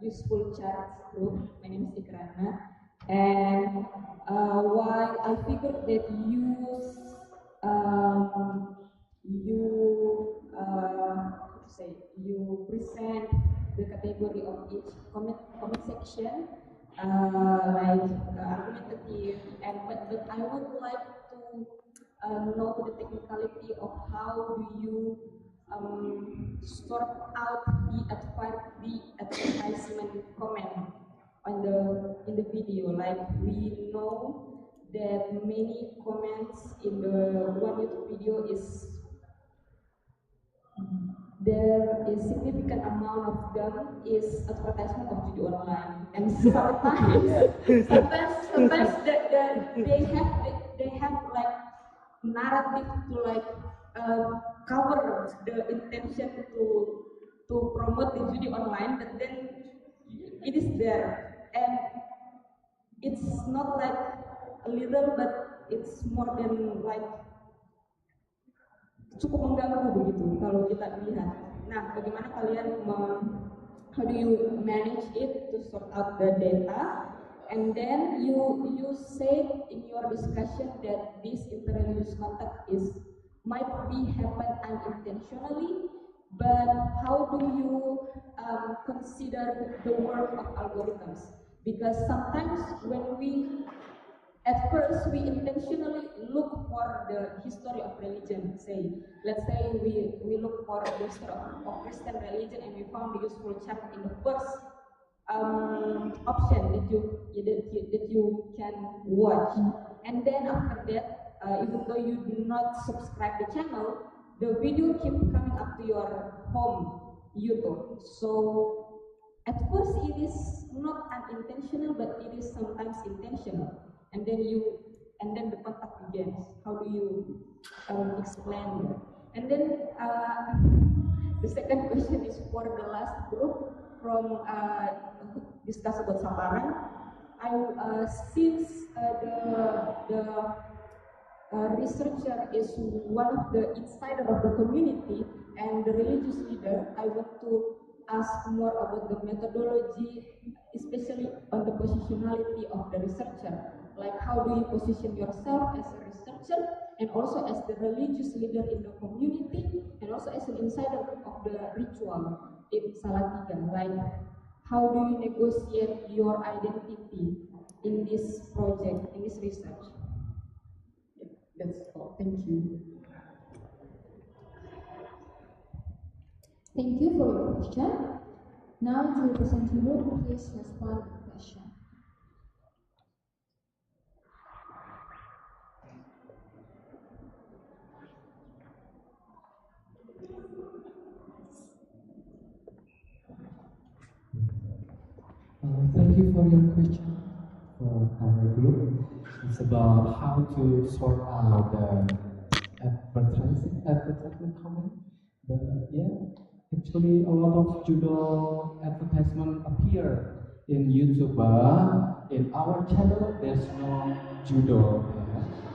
useful charts group. My name is Ikrana, and why I figured that you present the category of each comment section, like argumentative, and but I would like to know the technicality of how do you sort out the advertisement comment in the video. Like, we know that many comments in the one YouTube video there is significant amount of them is advertisement of judi online, and sometimes they have like narrative to like cover the intention to promote the judi online, but then it is there and it's not like a little, but it's more than like cukup mengganggu begitu kalau kita lihat. Nah, bagaimana kalian how do you manage it to sort out the data? And then you said in your discussion that this interreligious contact is might be happen unintentionally, but how do you consider the work of algorithms? Because sometimes when at first we intentionally look for the history of religion, let's say we look for the history of Christian religion and we found the useful chapter in the first option that you can watch, and then after that, even though you do not subscribe the channel, the video keep coming up to your home YouTube. So at first it is not unintentional, but it is sometimes intentional, and then the contact begins. How do you explain that? And then the second question is for the last group from discuss about Samparan. Since the researcher is one of the insider of the community and the religious leader, I want to ask more about the methodology, especially on the positionality of the researcher. Like, how do you position yourself as a researcher and also as the religious leader in the community and also as an insider of the ritual in Salatiga? Like, how do you negotiate your identity in this project, in this research? That's all. Thank you. Thank you for your question. Now to represent you, please respond to the question. Thank you for your question for our group. It's about how to sort out the advertisement comment. But yeah, actually a lot of judo advertisement appear in YouTube. In our channel, there's no judo.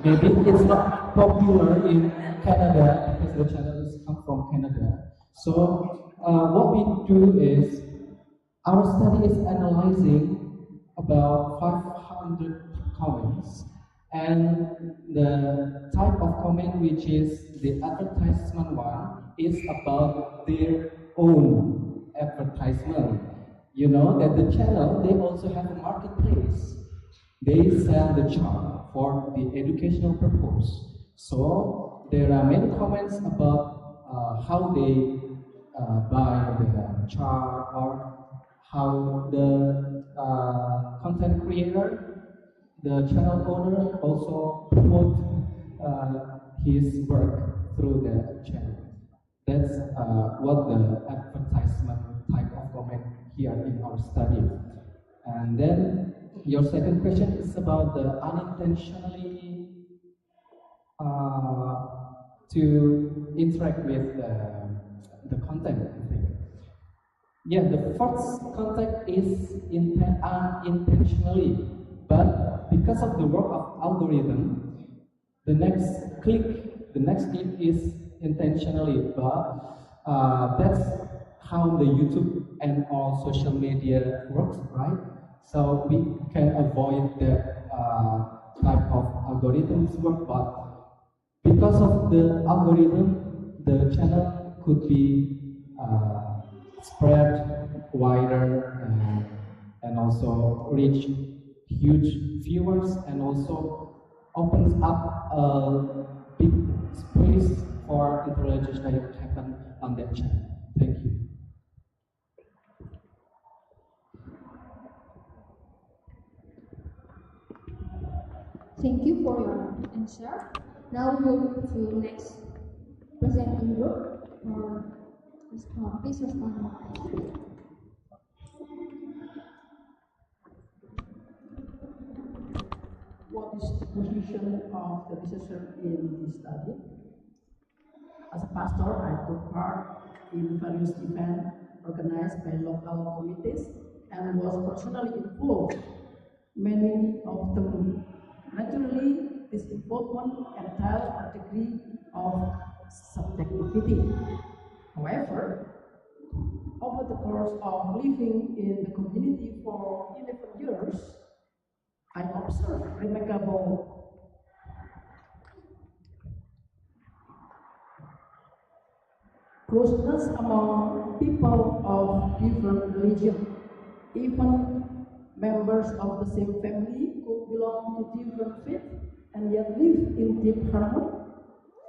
Maybe it's not popular in Canada because the channel is come from Canada. So what we do is our study is analyzing about 500 comments, and the type of comment which is the advertisement one is about their own advertisement. You know that the channel, they also have a marketplace. They sell the chart for the educational purpose. So there are many comments about how they buy the chart, or how the content creator, the channel owner, also promote his work through the channel. That's what the advertisement type of comment here in our study. And then your second question is about the unintentionally to interact with the content, I think. Yeah, the first contact is unintentionally, but because of the work of algorithm, the next click is intentionally, but that's how the YouTube and all social media works, right? So we can avoid that type of algorithms work, but because of the algorithm, the channel could be spread wider and also reach huge viewers, and also opens up a big space for interreligious dialogue to happen on that channel. Thank you. Thank you for your answer. Now we will move to next presenting group for respond. Please respond. What is the position of the researcher in this study? As a pastor, I took part in various events organized by local committees and was personally involved. Many of them, naturally, this involvement entails a degree of subjectivity. However, over the course of living in the community for 11 years, I observed remarkable closeness among people of different religion. Even members of the same family could belong to different faiths and yet live in deep harmony.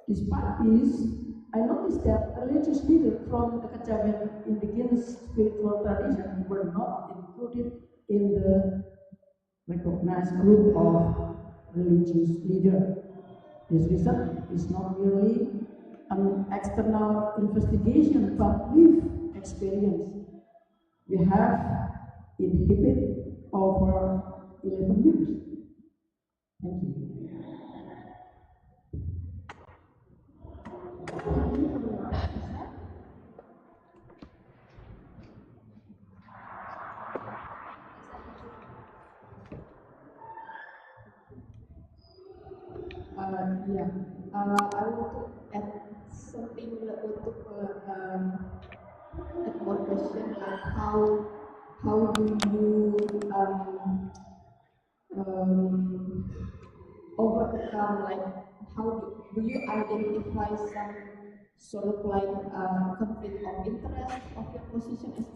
Despite this, I noticed that religious leaders from the Kejawen indigenous spiritual tradition were not included in the recognized group of religious leaders. This result is not merely an external investigation but lived experience. We have inhibited over 11 years. Thank you. I want to add something untuk add more question like how do you overcome, like how do you identify some sort of like conflict of interest of your position as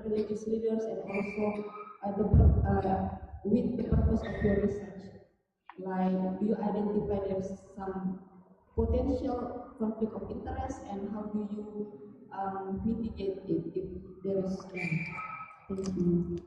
religious leaders and also with the purpose of your research? Like, do you identify there's some potential conflict of interest and how do you mitigate it if there is any? Thank you.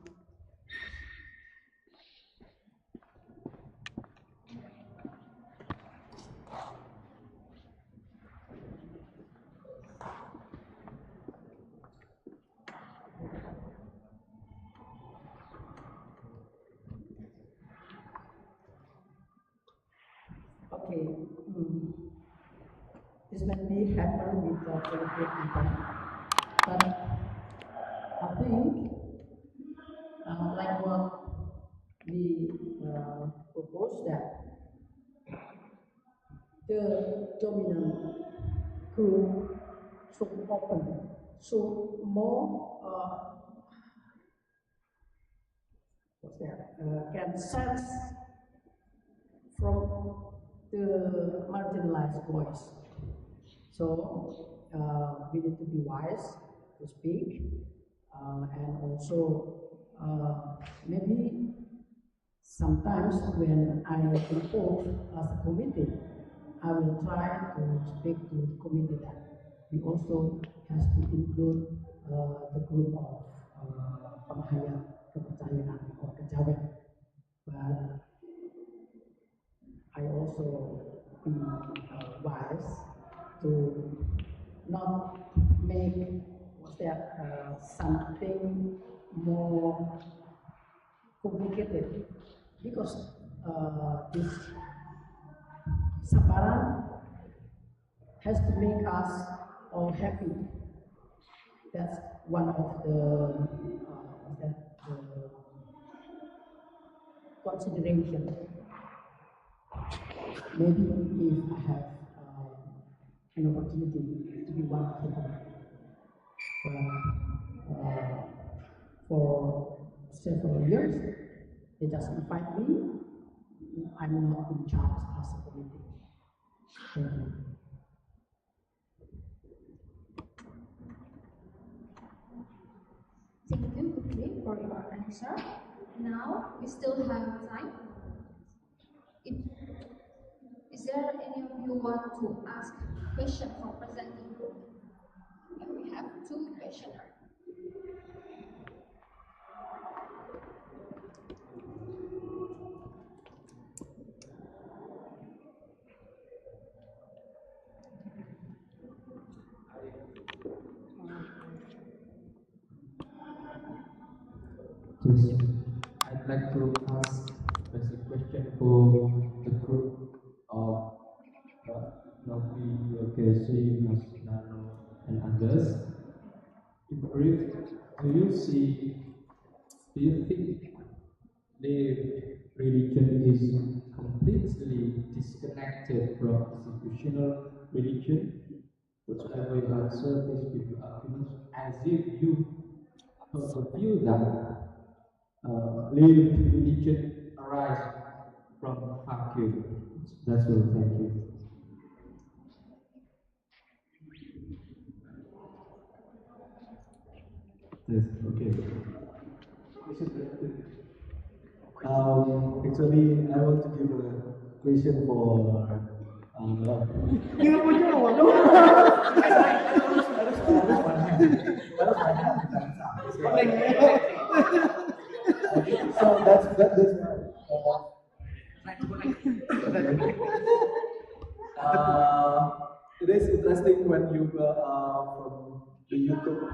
Okay, this may be happen with conflict interest, but I think like what we propose that the dominant group should open, should more can sense from the marginalized voice. So we need to be wise to speak, and also maybe sometimes when I involve as a committee, I will try to speak to the committee that we also has to include the group of penghayat kepercayaan or kejawen, but I also be wise to not make something more complicated, because this sabaran has to make us all happy. That's one of the consideration. Maybe if I have an opportunity to be one of them, for several years, they just invite me. I'm not in charge as a committee. Thank you. Thank you, Putri, for your answer. Now we still have time. Is there any of you want to ask question for presenting group? Yeah, we have two questioners. Yes, I'd like to ask a basic question for the group of Novi, Yogeshi, Masnano, and others. In brief, do you think the religion is completely disconnected from institutional religion? Whatever you answer, please give your arguments as if you hold a view that lived religion arise from Fakir. That's all. Thank you. Yes, okay. Actually, I want to give a question for Dia mau jawab. so that's it is interesting when you from the YouTube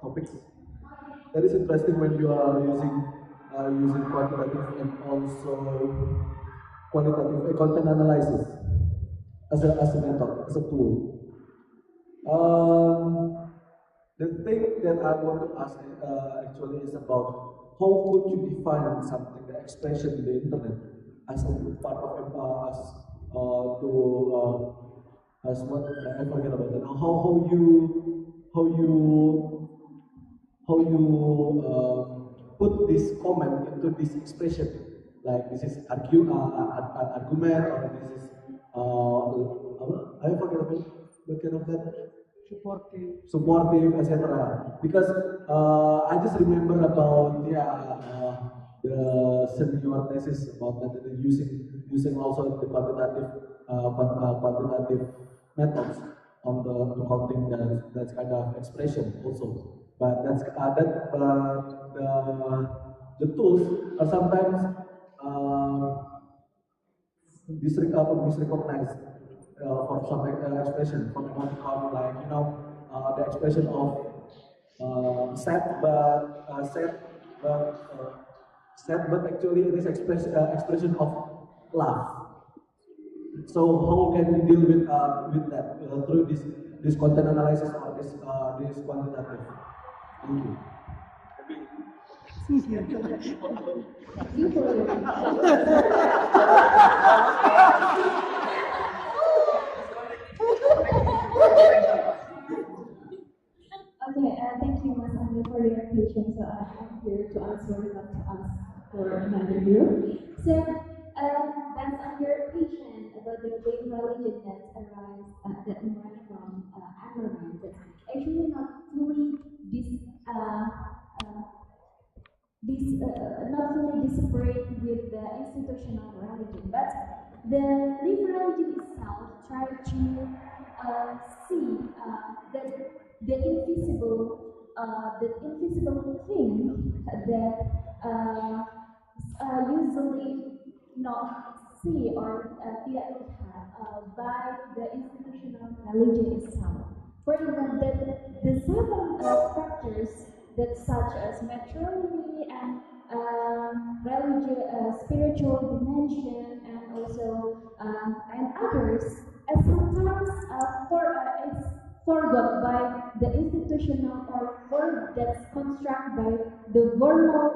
topics. That is interesting when you are using quantitative and also qualitative content analysis as a method, as a tool. The thing that I want to ask actually is about how would you define something, the expression in the internet, as a part of as what I forget about that. How you put this comment into this expression, like this is argument, or this is I forget about what kind of that. Supportive, etc. Because I just remember about the senior thesis about that, using also the quantitative methods on to counting that kind of expression also. But the tools are sometimes misrecognized for some expression from emoticon, like the expression of sad, but actually it is expression of love. So how can we deal with that through this content analysis or this quantitative? Thank you. Okay, thank you, Mas Andre, for your patience. So I'm here to answer, not to ask for another view. So, that's on your patient about the great religion that arise that emerge from environment. That's actually not fully not fully disparate with the institutional religion, but the living religion itself try to see that the invisible thing that usually not see or tidak lihat by the institutional religion itself. For example, the seven factors that such as maturity and religious, spiritual dimension, and also and others, as sometimes it's forgot by the institutional or word that's constructed by the formal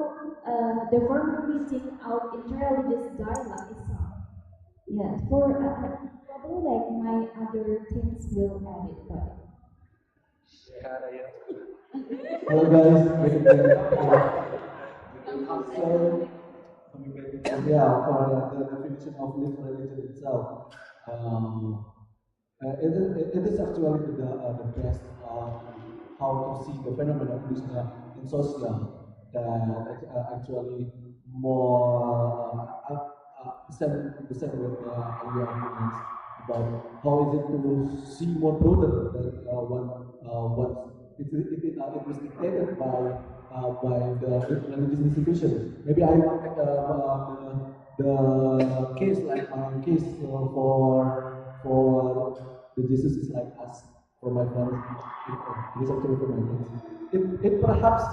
meeting out interreligious dialogue itself. Yes, for probably like my other things will add it, but. Hello guys, so for the definition of living religion itself, it is actually the best how to see the phenomenon in social that actually more the same with earlier arguments about how is it to see more broader than what it was dictated by the religious institutions. Maybe I will take the case like my case for the Jesus is like us for my friends. It is actually for my friends. It perhaps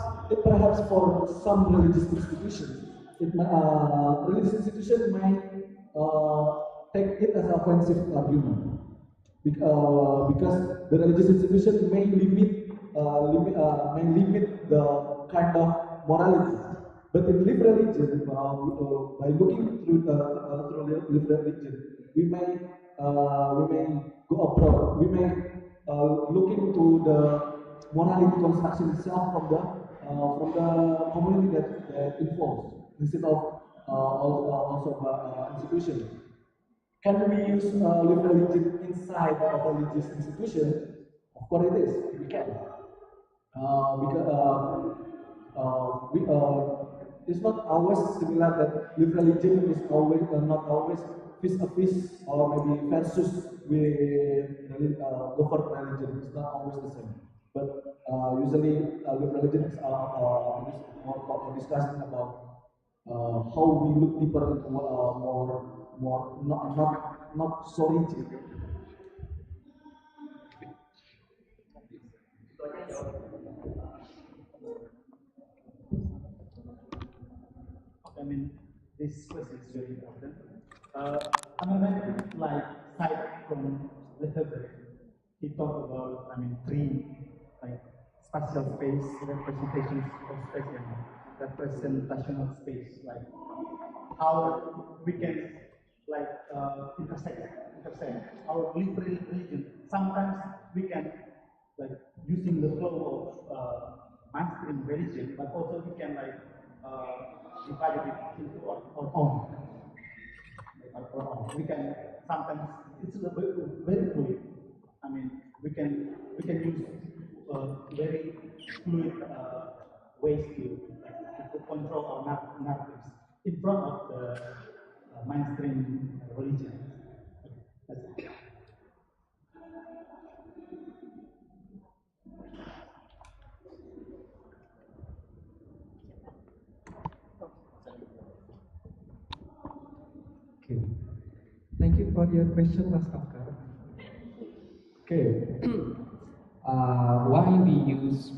for some religious institutions, religious institution might take it as an offensive argument because the religious institution may limit the kind of morality. But in living religion, by looking through living religion, we may go abroad. We may look into the morality construction itself from the community that involves instead of also institution. Can we use living religion inside of a religious institution? Of course it is. We can. because it's not always similar that with religion is always not always face to face or maybe versus with governed religion. It's not always the same. But usually with religion is more discussing about how we look deeper into more not so rigid. I mean, this question is very important. Another like side from Lefebvre, he talked about, I mean, three like spatial space, representations of space, and representational space, like how we can like intersect our literal religion. Sometimes we can like using the flow of mainstream religion, but also we can like divide it into our own. We can sometimes it's a very fluid. I mean, we can use very fluid ways to control our narratives in front of the mainstream religion. That's it. Okay. Thank you for your question, Mas Afkar. Okay. Why we use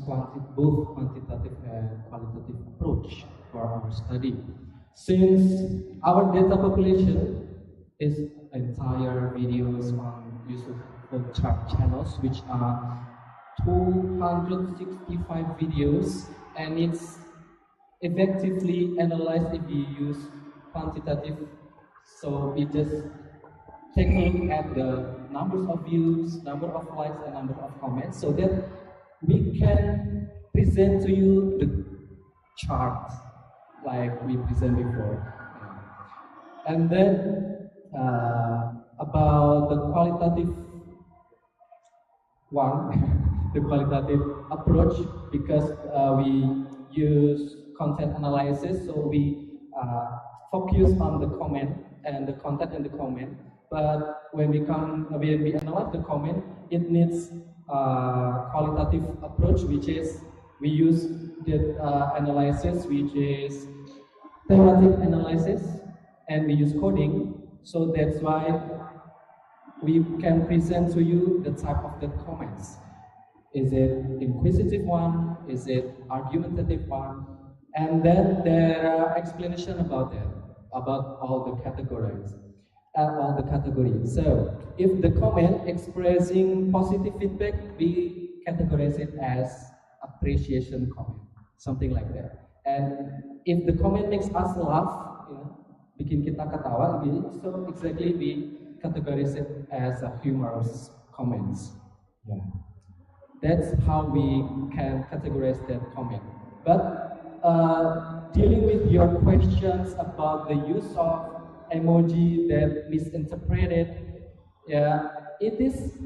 both quantitative and qualitative approach for our study? Since our data population is entire videos on useful chart channels, which are 265 videos, and it's effectively analyzed if you use quantitative. So we just take a look at the numbers of views, number of likes, and number of comments, so that we can present to you the chart like we presented before. And then about the qualitative one, the qualitative approach, because we use content analysis, so we focus on the comment and the content in the comment. But when we analyze the comment, it needs qualitative approach, which is we use the analysis, which is thematic analysis, and we use coding. So that's why we can present to you the type of the comments. Is it inquisitive one? Is it argumentative one? And then there are explanation about that, about all the categories. So if the comment expressing positive feedback, we categorize it as appreciation comment, something like that. And if the comment makes us laugh, bikin kita ketawa, so exactly we categorize it as a humorous comments. Yeah, that's how we can categorize that comment. But dealing with your questions about the use of emoji that misinterpreted, it is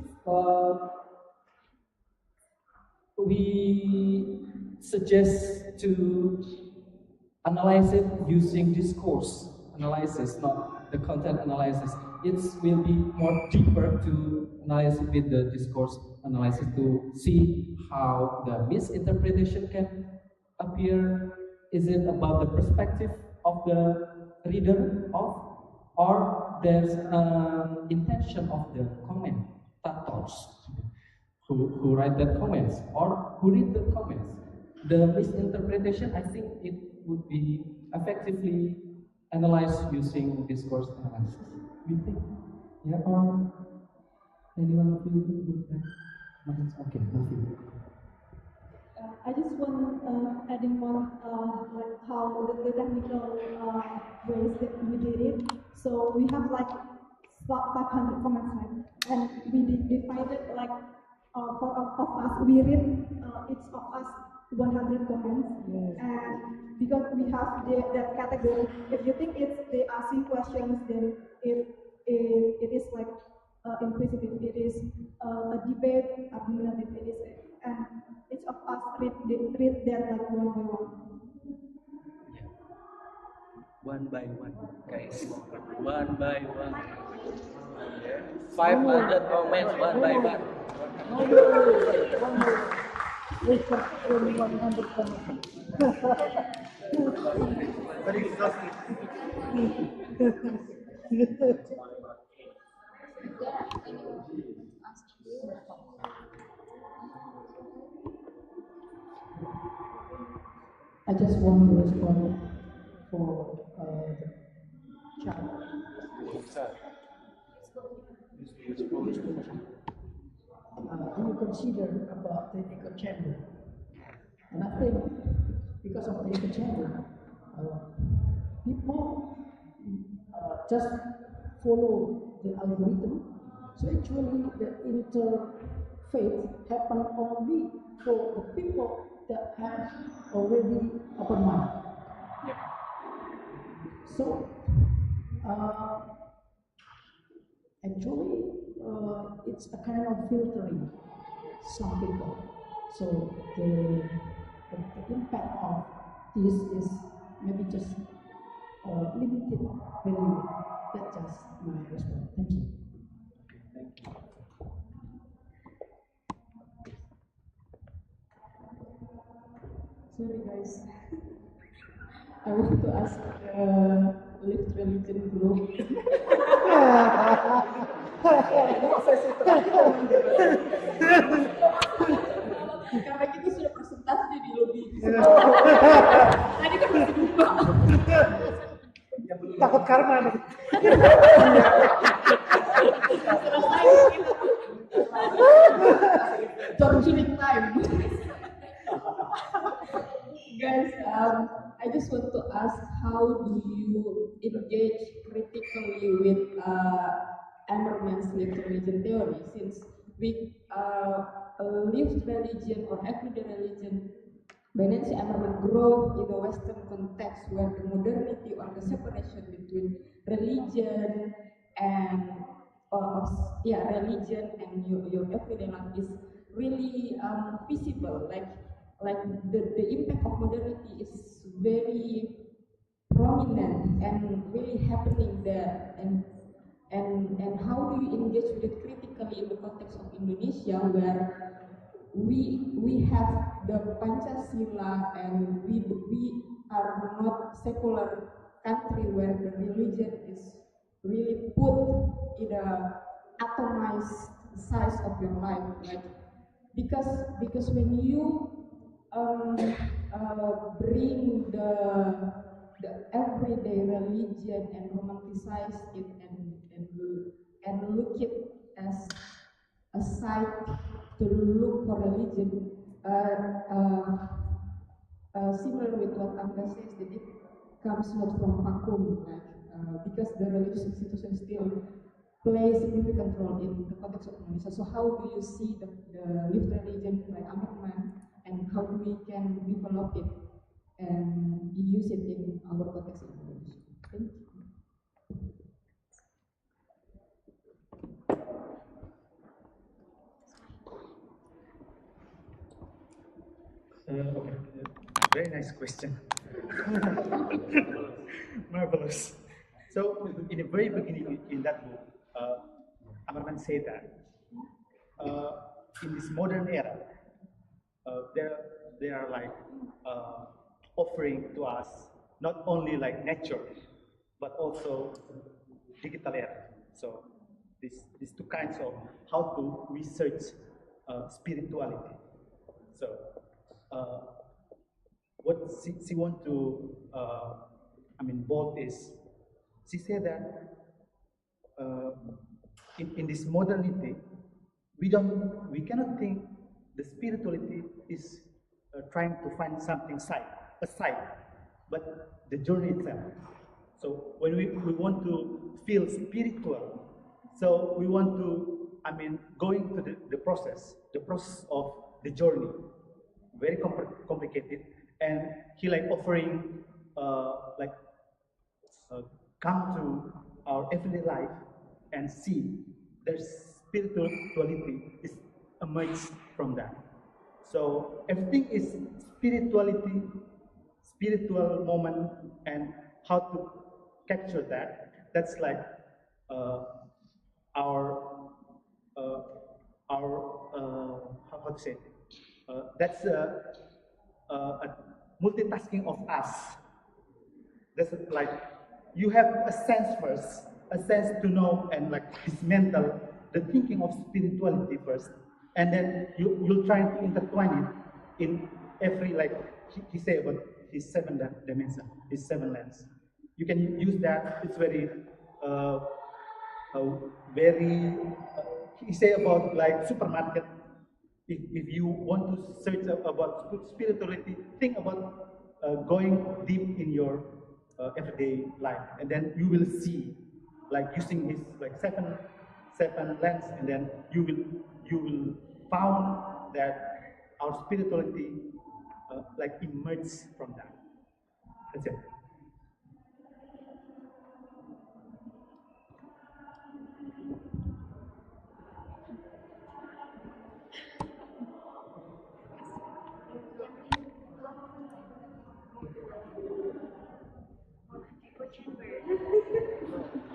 we suggest to analyze it using discourse analysis, not the content analysis. It will be more deeper to analyze it with the discourse analysis to see how the misinterpretation can appear. Is it about the perspective of the reader or there's an intention of the commentators who write that comments or who read the comments. The misinterpretation, I think it would be effectively analyzed using discourse analysis. Do you think? Yeah, or anyone of you would have? Okay, thank you. I just want adding more like how the technical ways that we did it. So we have like 500 comments, right? And we divided like for of us, we read each of us 100 comments. Yes. And because we have that category, if you think they asking questions, then it is like inquisitive. It is a debate, argumentative. It is, and each of us read that like one by one. Yeah. One by one, guys. One by one. 500 comments one by one. Very exhausting. I just want to respond for the child. Do you consider about the echo chamber? And I think because of the echo chamber, people just follow the algorithm. So actually, the interfaith happen only for the people that have already open mind. So actually, it's a kind of filtering some people. So the impact of this is maybe just limited, very limited. That's just my response. Thank you. Sorry guys, I want to ask Lift Religion group. Karena kita sudah presentasi di lobby. Tadi kan masih buka. Takut karma nih. Torturing time. Guys, I just want to ask, how do you engage critically with Emmerman's lived religion theory? Since we lived religion or everyday religion, by Nancy Emmerman grew in the Western context where the modernity or the separation between religion and religion and your everyday life is really visible. Like the impact of modernity is very prominent and really happening there. And how do you engage with it critically in the context of Indonesia, where we have the Pancasila and we are not secular country where the religion is really put in a atomized size of your life, like because when you bring the everyday religion and romanticize it and look it as a site to look for religion, similar with what Angga says, that it comes not from vacuum, because the religious institution still play a significant role in the context of Indonesia. So how do you see the lived religion by Emmerman, and how do we can develop it and use it in our context in Indonesia? Thank you. Okay, very nice question. Marvelous. So, in the very beginning in that book, Emmerman said that in this modern era, they are like offering to us not only like nature, but also digital era. So, these two kinds of how to research spirituality. So. What she want to bold is, she said that in this modernity, we cannot think the spirituality is trying to find something aside, but the journey itself. So when we want to feel spiritual, so we want to going to the process of the journey. Very complicated, and he like offering come to our everyday life and see their spirituality is emerged from that. So everything is spirituality, spiritual moment, and how to capture that. That's like our how to say it? That's a multitasking of us. That's like you have a sense first, a sense to know, and like this mental, the thinking of spirituality first, and then you'll try to intertwine it in every, like he say about his seven dimension, his seven lens. You can use that. It's very he say about like supermarket. If you want to search about spirituality, think about going deep in your everyday life, and then you will see, like using his like seven lens, and then you will found that our spirituality like emerges from that. That's it.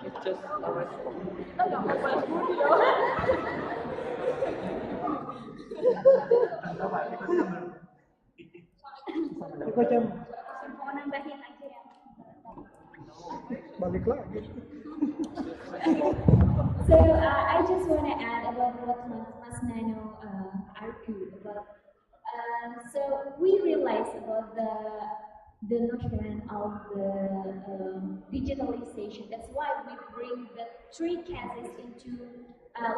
It's just a response. Mau nambahin aja ya. Balik lagi. So I just want to add about what Mas Nano argued about. So we realize about the notion of the digitalization. That's why we bring the three cases into.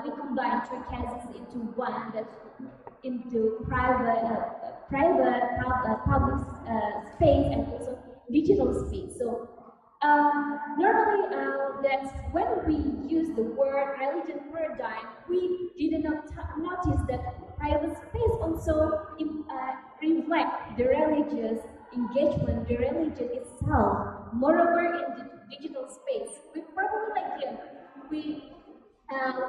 We combine three cases into one. That's into public space and also digital space. So normally, that's when we use the word religion paradigm, we did not notice that private space also reflect the religious engagement, the religion itself. Moreover, in the digital space, we probably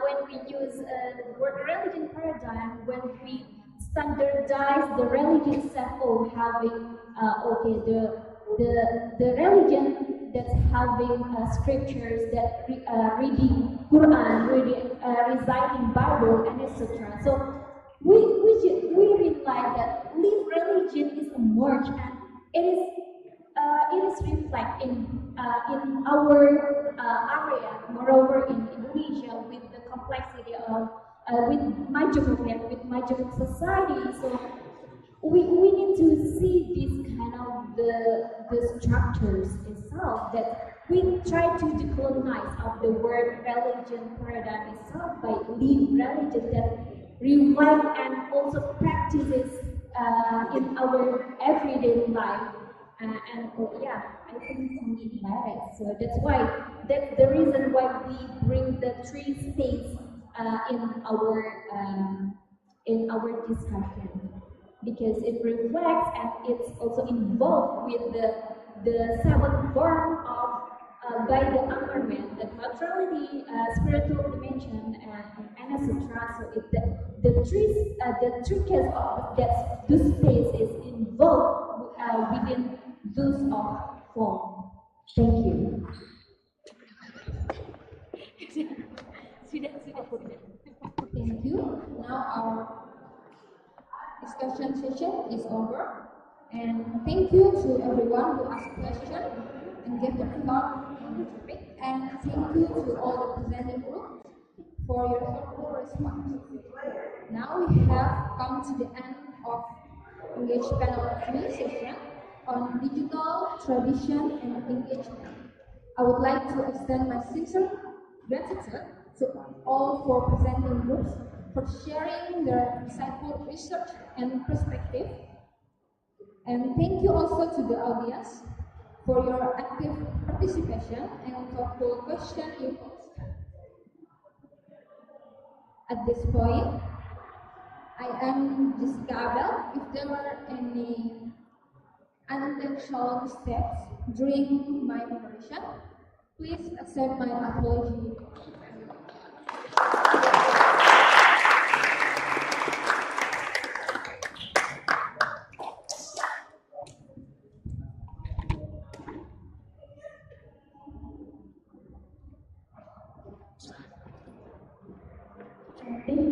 when we use the word religion paradigm, when we standardize the religion itself, having the religion that's having scriptures that reading Quran, reciting Bible, and etc. So we realize that live religion is a merge, and it is reflect in our area. Moreover, in Indonesia, with the complexity of with Majapahit society, so we need to see this kind of the structures itself, that we try to decolonize of the word religion paradigm itself by live religion that reflect and also practices in our everyday life. I think something matters. So that's the reason why we bring the three states in our discussion, because it reflects and it's also involved with the seventh form of by the Ammerman, the neutrality, spiritual dimension, and etc. So the three cases of that this space is involved within those of form. Thank you. Thank you. Now our discussion session is over. And thank you to everyone who asked questions and gave their thought on the topic. And thank you to all the presenting groups for your thoughtful response. Now we have come to the end of Engage Panel 3 session on digital tradition and engagement. I would like to extend my sincere gratitude to all four presenting groups for sharing their insightful research and perspective. And thank you also to the audience for your active participation and thoughtful question you posed. At this point, I am Jessica Abel. If there were any unintentional missteps during my moderation, please accept my apology.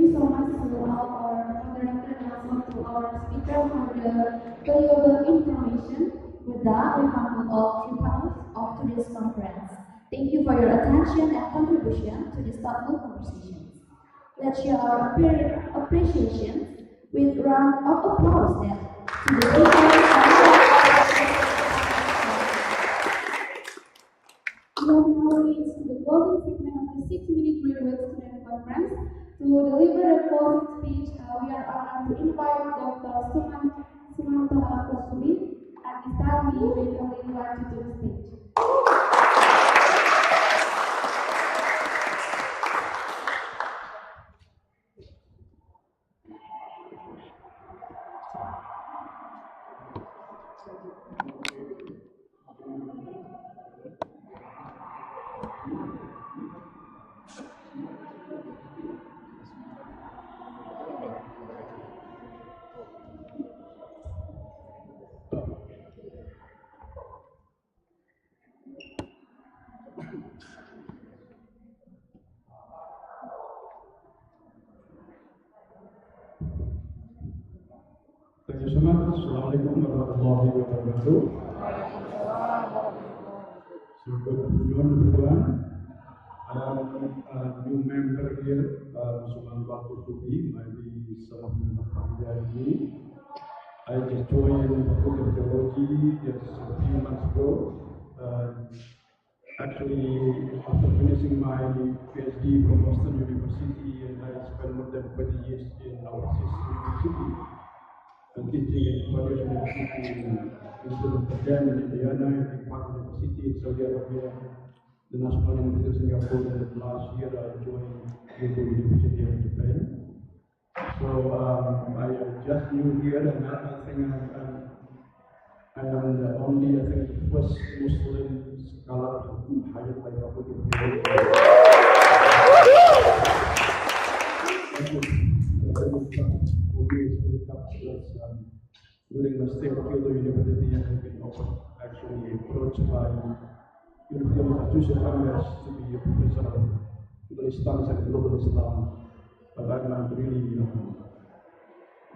you so much to all our moderator and also to our speaker for the valuable information. With that, we conclude all 3 panels of today's conference. Thank you for your attention and contribution to this thoughtful conversation. Let's show our appreciation with round of applause then to the We have now reached the closing segment of the 6-minute graduate student conference. To deliver the closing speech, we are honored to invite Dr. Sumanta Kusumi and Mr. We will invite you to the stage. Thank you so much. Assalamualaikum warahmatullahi wabarakatuh. So good afternoon, everyone. I am a new member here, Suman Batu Tubi. Maybe some of you are familiar with me. I just joined the Faculty of Theology just a few months ago. Actually, after finishing my PhD from Boston University, and I spent more than 20 years in overseas university. And teaching at various universities in Amsterdam, in Indiana, in Park University in Saudi Arabia, the National University of Singapore, and last year I joined Kyoto University of Japan. So I am just new here, and I think I am the only, the first Muslim scholar hired by Faculty of Theology. During my stay at Kyoto University, I have been actually approached by University of Massachusetts Congress to be a professor of Middle Eastern and Global Islam. But I'm not really,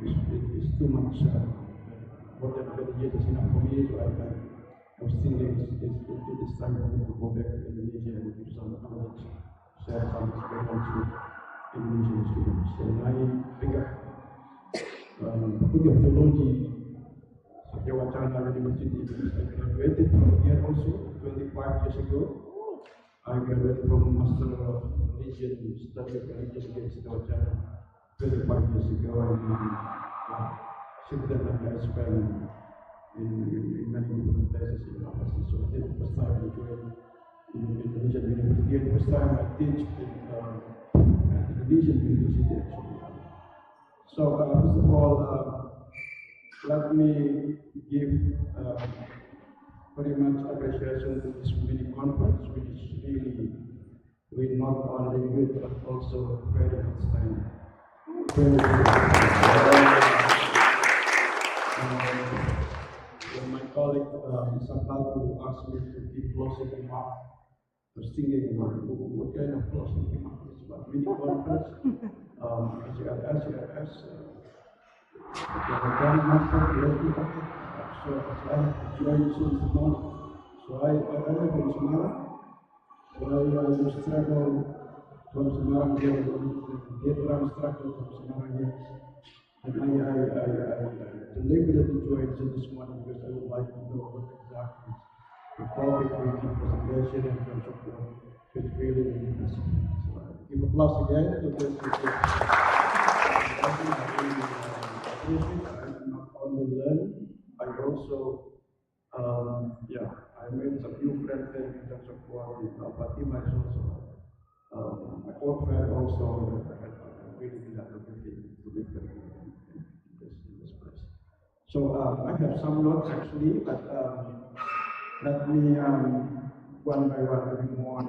it's too much, more than 20 years is enough for me, so I was thinking it's time for me to go back to Indonesia and give some knowledge, share some experience with Indonesian students. And I pick up Faculty of Theology, Satya Wacana University. I graduated from here also 25 years ago. I graduated from Master of Religion, Study of Religion against Satya Wacana 25 years ago. And since then I spent in many different places in overseas. So this is the first time I joined in Indonesian University, and the first time I teach in Indonesian University actually. So first of all, let me give very much appreciation to this mini conference, which is really not only good but also very outstanding. When my colleague Isabel asked me to give closing remarks, I was thinking, what kind of closing remarks is about mini conference? SCRS, Master PhD. So I have to join since the morning. So I live in Semarang. So I just travel from Semarang here, Vietnam struggle from Semarang here. And I deliberately joined this morning because I would like to know what exactly the topic will be presentation and terms of what is really interesting. So I give applause again to this. I not only learn, I also, I made some new friends in terms of what Fatima is also my old friend also. I'm really glad to be very in this place. So I have some notes actually, but let me one by one be more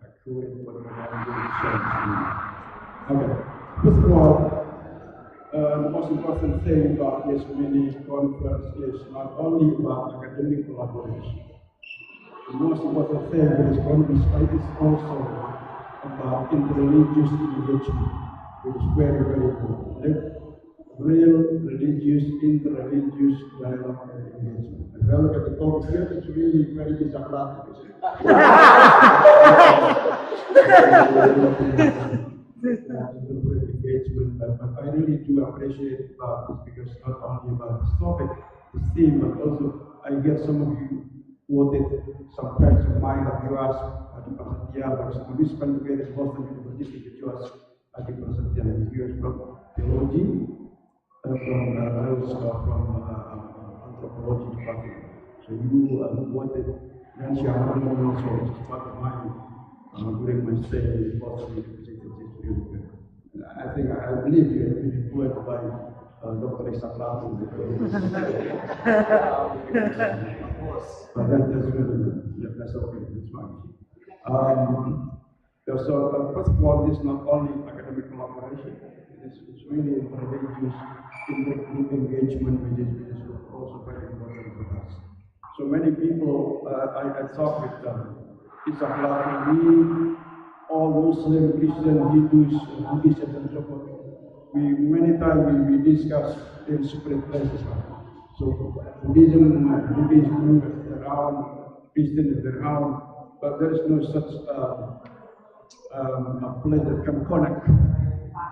accurate what I'm going to say. Okay. First of all, the most important thing about this mini conference is not only about academic collaboration. The most important thing that is going to be studied is also about interreligious engagement, which is very, very important. Real religious, interreligious dialogue and engagement. If I look at the talk here, it's really very disappointing. Engagement, but I really do appreciate about this because not only about this topic, this theme, but also I get some of you quoted some friends of mine that you asked Adi Prasetya, for example, we spent together at Boston University, that you asked Adi Prasetya, he was from theology, I was from anthropology department. So you wanted Nancy Harmon also, which is part of mine during my stay in Boston University. I think I believe you have been influenced by Dr. Isa Plato. But that's really good. Yeah, that's okay. That's fine. So first of all, this is not only academic collaboration. It's really religious group engagement, which is also very important for us. So many people, I talk with Isa Plato, all Muslim, Christian, Hindus, Buddhists, and so forth. Many times we discuss in separate places. So Buddhism group is their own, Christian is their own, but there is no such a place that can connect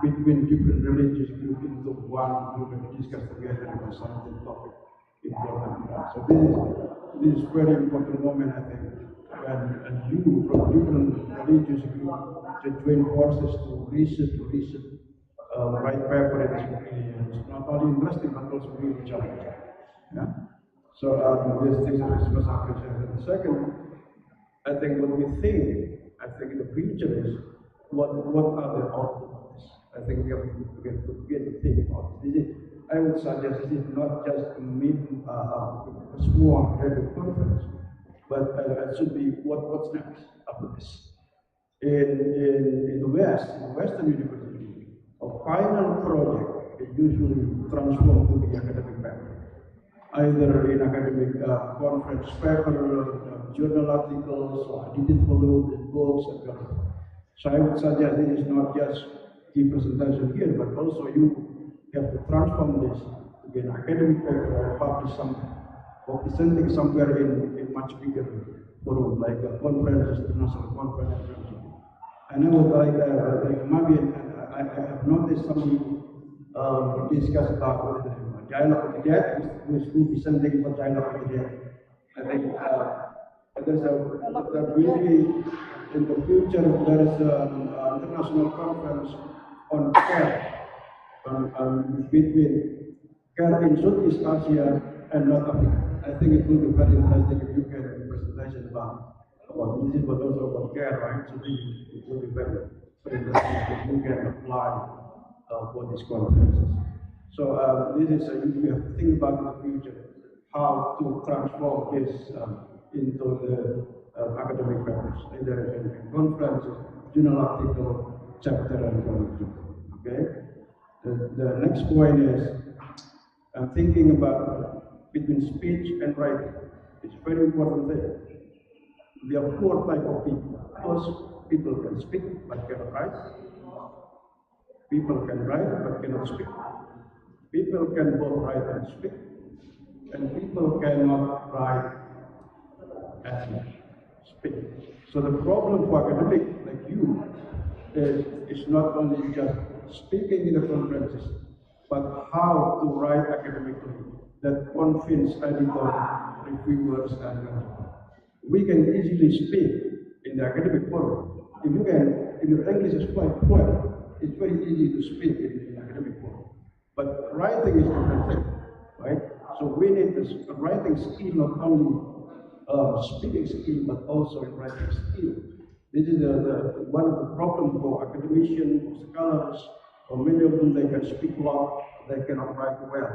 between different religious groups into one group and discuss together about something topic important. So this is very important moment, I think. And you from different religious groups to join forces to research, write paper, it's not only interesting but also really challenging. Yeah. So this is was appreciated. The second, I think what we think, I think in the future is what are the outcomes of this? I think we have to think about this. I would suggest this is not just a meeting, a small review conference, but it should be what's next after this. In the West, in the Western University, a final project is usually transformed to be academic paper, either in academic conference paper, journal articles, or edited volume in books, and whatever. So I would suggest this is not just the presentation here, but also you have to transform this to be an academic paper or publish something, or presenting somewhere in much bigger forum, like a conference, international conference. I know like maybe I have noticed some discuss about what is the dialogue of the dead, who will be sending for dialogue of the dead. I think there's that really in the future there is an international conference on care between care in Southeast Asia and North Africa. I think it will be very interesting if you can presentation about this, but also about care, right? So it will be very interesting if you can apply for these conferences. So this is you have to think about in the future how to transform this into the academic papers, either in conferences, journal article, chapter, and volume. Okay. The next point is I'm thinking about between speech and writing. It's a very important thing. There are four types of people. First, people can speak but cannot write. People can write but cannot speak. People can both write and speak. And people cannot write and speak. So the problem for academics like you is not only just speaking in the conferences, but how to write academically that convince editors, reviewers, and we can easily speak in the academic forum. If your English is quite well, it's very easy to speak in academic forum. But writing is different thing, right? So we need this writing skill, not only speaking skill, but also in writing skill. This is one of the problems for academicians, for scholars, or many of them, they can speak a lot, they cannot write well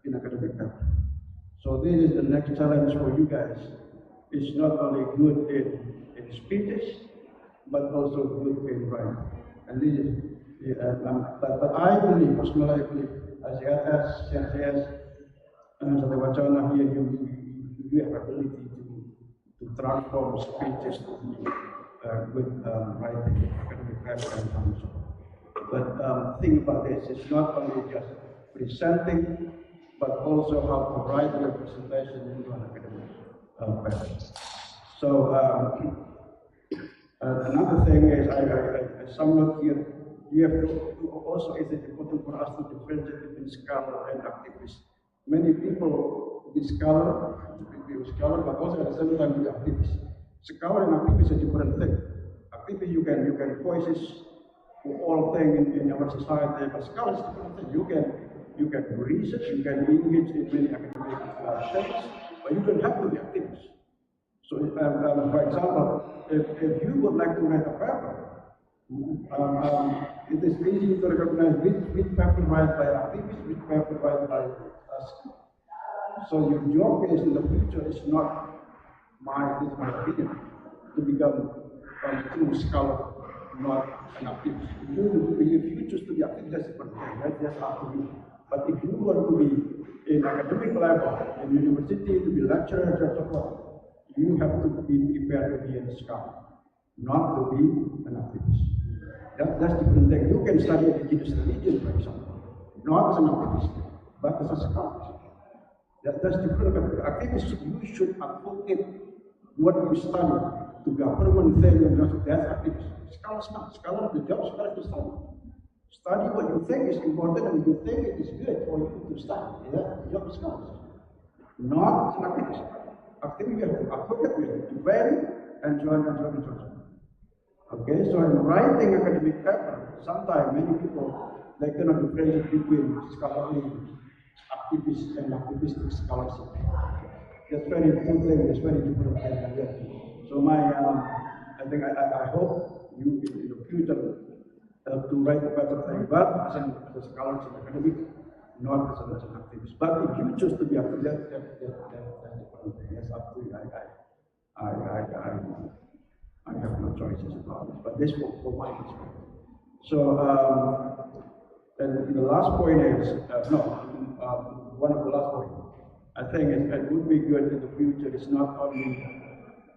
in academic paper. So this is the next challenge for you guys. It's not only good in speeches, but also good in writing. And this is, but I believe, personally, I believe, as the Wacana here, you have ability to transform speeches to good writing, academic background, and so on. But think about this, it's not only just presenting, but also how to write your presentation into an academic pattern. So another thing is, I somewhat here, you have to also, is it important for us to differentiate between scholar and activist. Many people be scholar, but also at the same time be activist. Scholar and activist is a different thing. Activist, you can voices for all things in our society, but scholar is a different thing. You can do research, you can engage in many academic studies, but you don't have to be activist. So, for example, if you would like to write a paper, it is easy to recognize which paper written by activists, which paper written by us. So your job is in the future is not this is my opinion, to become a true scholar, not an activist. If you choose to be activist, that's different. That's up to you. But if you want to be in academic level, in university, to be lecturer, you have to be prepared to be a scholar, not to be an activist. That's different thing. You can study indigenous religion, for example, not as an activist, but as a scholar. That's different. But activists, you should advocate what you study to be a permanent thing, and that's activist. Scholars not. Scholars, the job scholars to study. Study what you think is important and you think it is good for you to study. That's the job of scholars. Not as an activist. Activity, we have to advocate, we have to defend, and so on. Okay, so in writing academic paper, sometimes many people, they cannot differentiate between scholarly activists and activistic scholarship. That's very two things, that's very different things. So I think I hope you in the future to write a paper thing, but as a scholarship academic, not as an activist. But if you choose to be active, that's different thing. That's up to you. I have no choices about it, but this for my perspective. So, and the last point is, one of the last points, I think it would be good in the future, it's not only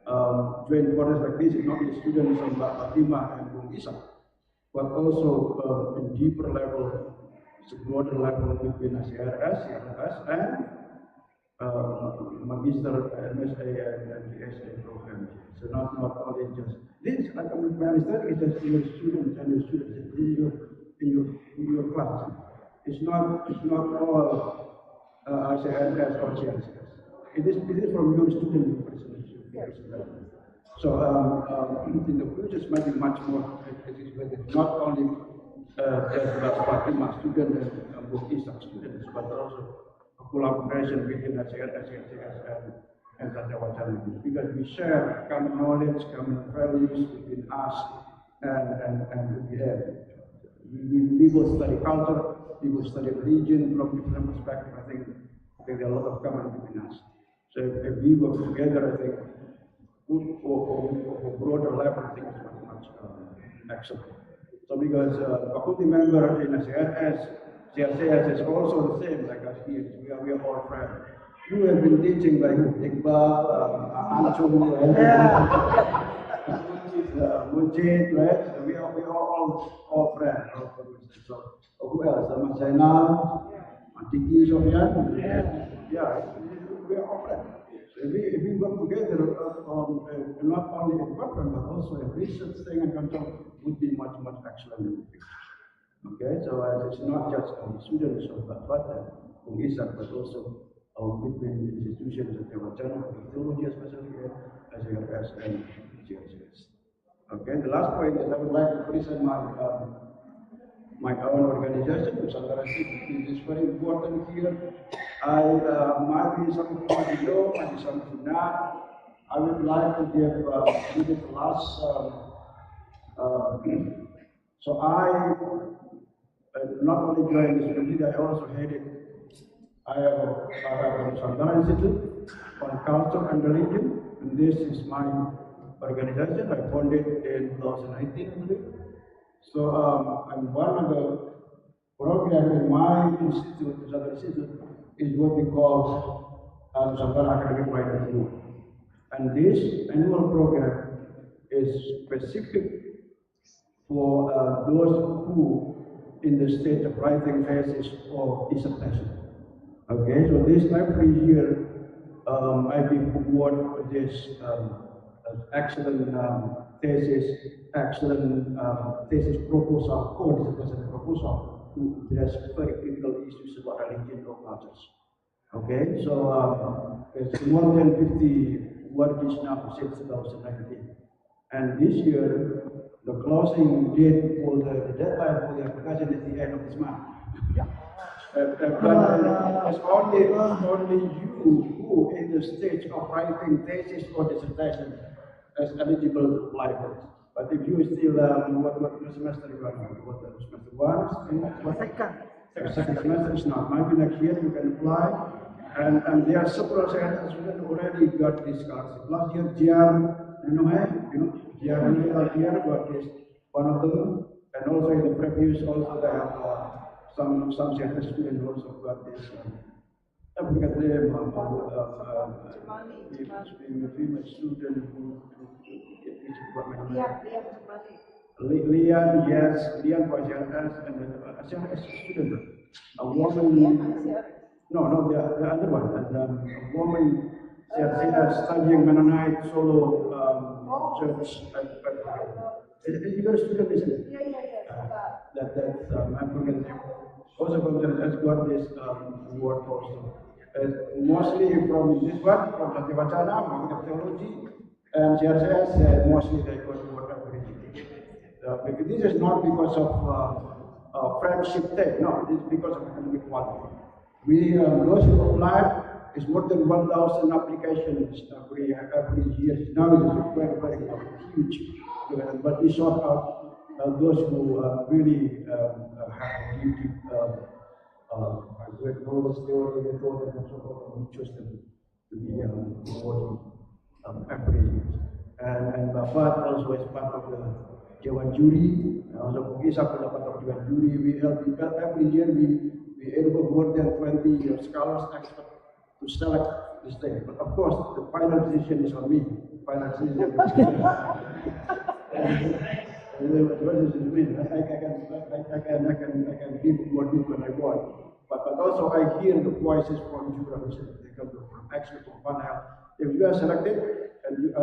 join forces like this, it's not only students from Fatima and Bung Isa, but also in deeper level, it's a broader level between ACRS, and Magister, MSA, and DSA program. So not only just this academic minister is just your students and your students. This is in your class. It's not all ACRS or CRS. It is from your student personally. So in the future, it might be much more. Not only just Fatima students and Bukisa students, but also collaboration between ACRS and Satya, because we share common knowledge, common values between us and we have. We will study culture, we will study religion from different perspectives. I think there are a lot of common between us. So if we work together, I think for broader level, I think it's much excellent. So because faculty member in ACRS, CRCS is also the same like us here. We are all friends. You have been teaching by Iqbal, Anchu, Mujid, right? We are all friends. So who else? Zainal, Tiki, Sofyan. Yeah, we are all friends. So if we work together on not only in conference but also in research thing and control, would be much excellent in the future. Okay, so it's not just students of Bata, Ungisak, but also between institutions at Tewachana, theology especially, ACRS and GSS. Okay, the last point is I would like to present my own organization, Nusantara City. It is very important here. Might be some of you know, might be some of you not. I would like to give this last. So I not only joined this committee, I also headed. I have a Nusantara Institute on Culture and Religion, and this is my organization. I founded in 2019, I believe. So and one of the programs in my institute, Nusantara Institute, is what we call Nusantara Academic Writers Group. And this annual program is specific for those who in the stage of writing thesis or dissertation. Okay, so this every year I give award this excellent thesis proposal or dissertation proposal to address very critical issues about religion or cultures. Okay, so it's more than 50 works now since 2019. And this year, the closing date for the deadline for the application is the end of this month. Yeah. But it's only you who in the stage of writing thesis or dissertation is eligible to apply for it. But if you still, what semester you are now? What semester one? Second semester is not. Maybe next year you can apply. And there are several students already got this scholarship. Last year, Jian, Jian here got this, one of them. And also in the previous, also they have some center students also got this. I forget the name of female student who Lian, yes, Lian was CRS and a student. A woman. No, the other one. A woman studying Mennonite solo church. You got a student, isn't it? That's I'm forgetting. Also, has got this award also. Mostly from this one, from Satya theology, and CRCS, mostly they got award because this is not because of friendship thing. No, this is because of academic quality. We those who apply is more than 1,000 applications every year. Now it is very huge. But we sort out those who really have deep great knowledge, theory, method, and so on. We choose them to be awarded every year. And Bapak also is part of the Dewan Juri. Also, Pugisa adalah part of Dewan Juri. We help every year. We enroll more than 20 scholars experts to select this thing. But of course, the final decision is on me. Final decision is on me. I can give what when I want. But also I hear the voices from jurors. They come from experts from panel. If you are selected, and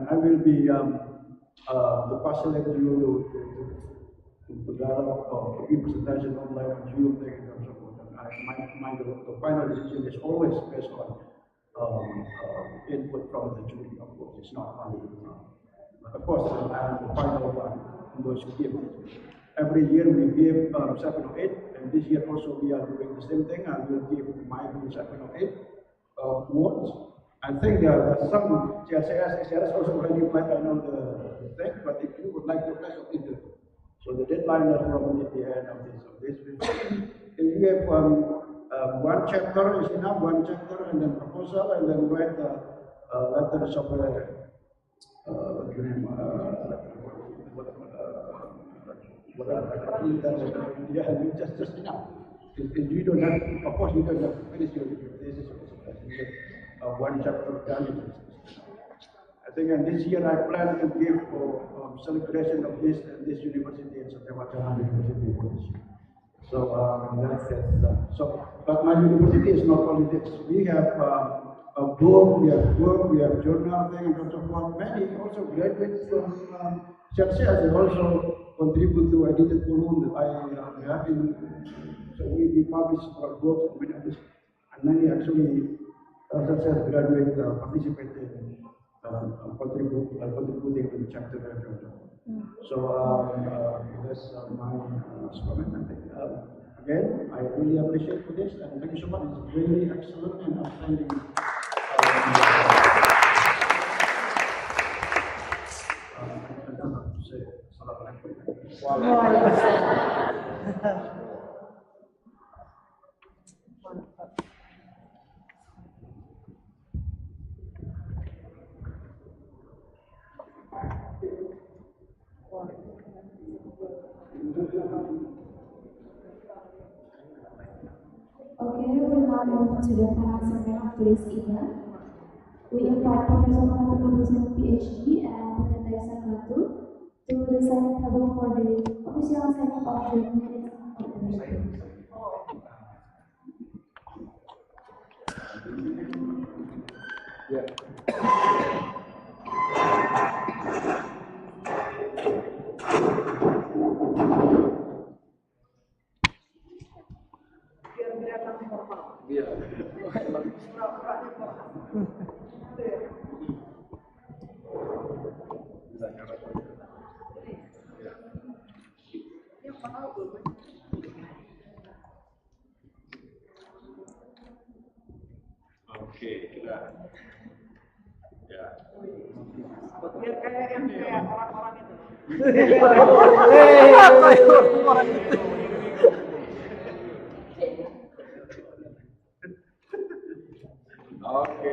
I will be to facilitate you to dialogue or give presentation online on Zoom, and so forth. And the final decision is always based on input from the jury, of course. It's not only, but of course, I am the final one in those who give. Every year we give 7 or 8, and this year also we are doing the same thing. I will give my 7 or 8 awards. I think there are some CRS also already applied. I know the thing, but if you would like to apply something, so the deadline is from the end of this. If you have one chapter is enough, one chapter, and then proposal, and then write letters of just enough. If you don't have, of course, you don't have to finish your thesis. One chapter done. I think, and this year I plan to give celebration of this university in Satya Wacana University. So but my university is not only this. We have a book, we have work, we have journal thing, and so forth. Many also graduates from CRCS. They also contribute to edited column that I have in. So we publish our books and many others, and many actually. CRCS graduate participated in contributing to the chapter. So that's my comment. I think again, I really appreciate for this, and thank you so much. It's really excellent and outstanding. Okay, we now move to the final segment of today's event. We invite Professor Fatima Hussein, PhD, and Professor 1 to the signing table for the official signing of the minutes of the meeting. Oke, kita ya. Biar kayak yang kayak orang-orang itu. Oke.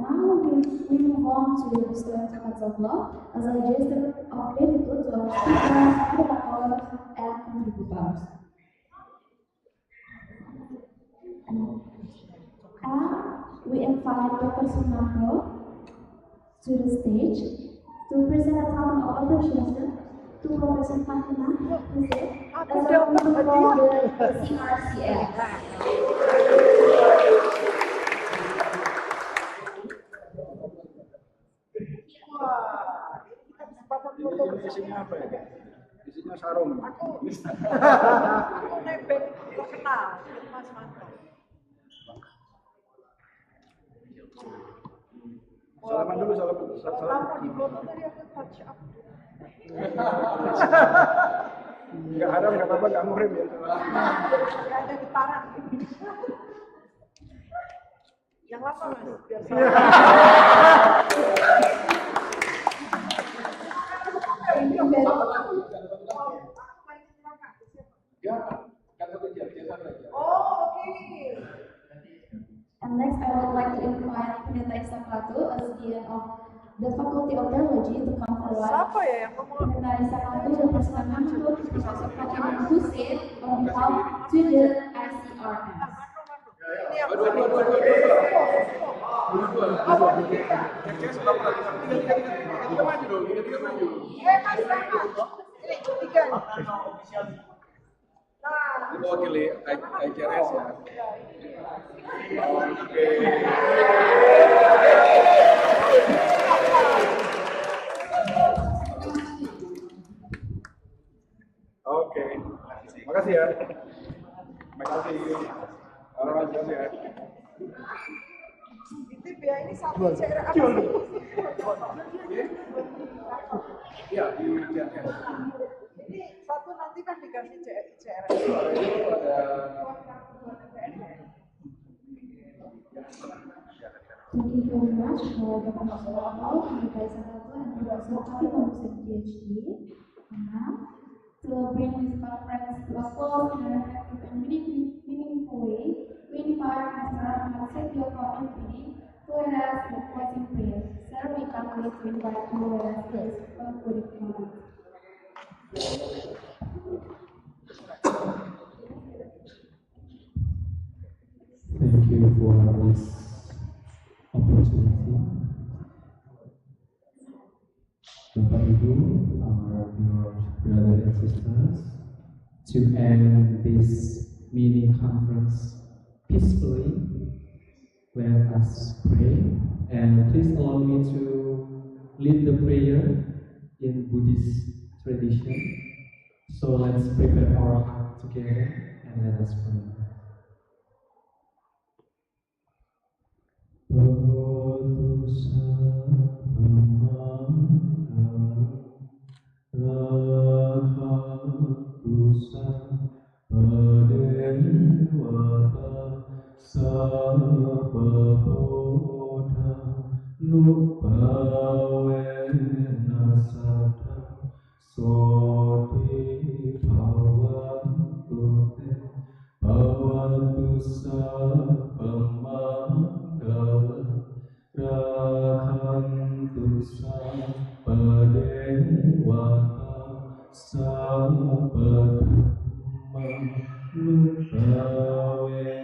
Now we move on to the student acts of law as a gesture of gratitude to our speakers, moderators, and contributors. We invite Dr. Sunarto to the stage to present a token of appreciation to Professor Fatima Hussein as a member of the CRCS. Isinya apa ya? Isinya sarung. Aku nebeng terkenal, Mas Manto. Salaman dulu, salaman di foto tadi aku touch up. Nggak haram, nggak apa-apa, nggak muhrim ya. Nggak ada getaran. Yang lama mas, biar saya. And next, I would like to invite Pendeta Isakatu as dean of the Faculty of Theology to come forward. Pendeta Isakatu mempersilakan untuk Profesor Fatima Hussein on behalf to the ICRS. Mewakili ICRS ya. Oke. Makasih ya. Makasih. Makasih ya. Titip ya, ini satu CR apa sih? Iya, di CRS. Ini satu nanti kan dikasih CRS. Thank you very much for the proposal of Pendeta Isakatu and Professor Fatima Hussein PhD. Now, to bring this conference to a close in an effective and meaningful way, we invite Mr. Ahmad Setioko, MPD, to lead us in a closing prayer. Sir, we kindly to invite you to lead us in this concluding prayer. Thank you for this opportunity. Bapak Ibu, our beloved brothers and sisters, to end this mini conference peacefully, let us pray. And please allow me to lead the prayer in Buddhist tradition. So let's prepare our heart together and let us pray. Sampedhamma nubawe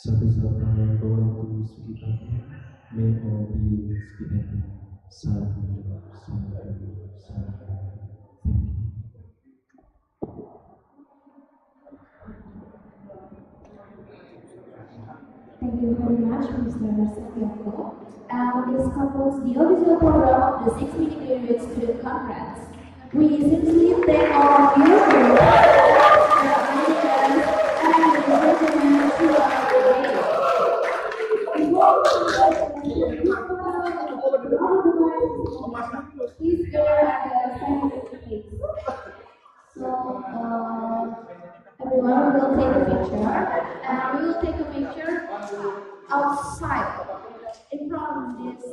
Satu-satu bawantu sekitarnya, may all beings be happy. Sadhu, sadhu, sadhu. Thank you. Thank you very much, Mr. Satyako. This concludes the official program of the 6-minute graduate student conference. We sincerely thank all of you for your attendance and engagement throughout the day. Please gather at the center place. So, everyone will take a picture, and we will take a picture outside in front of this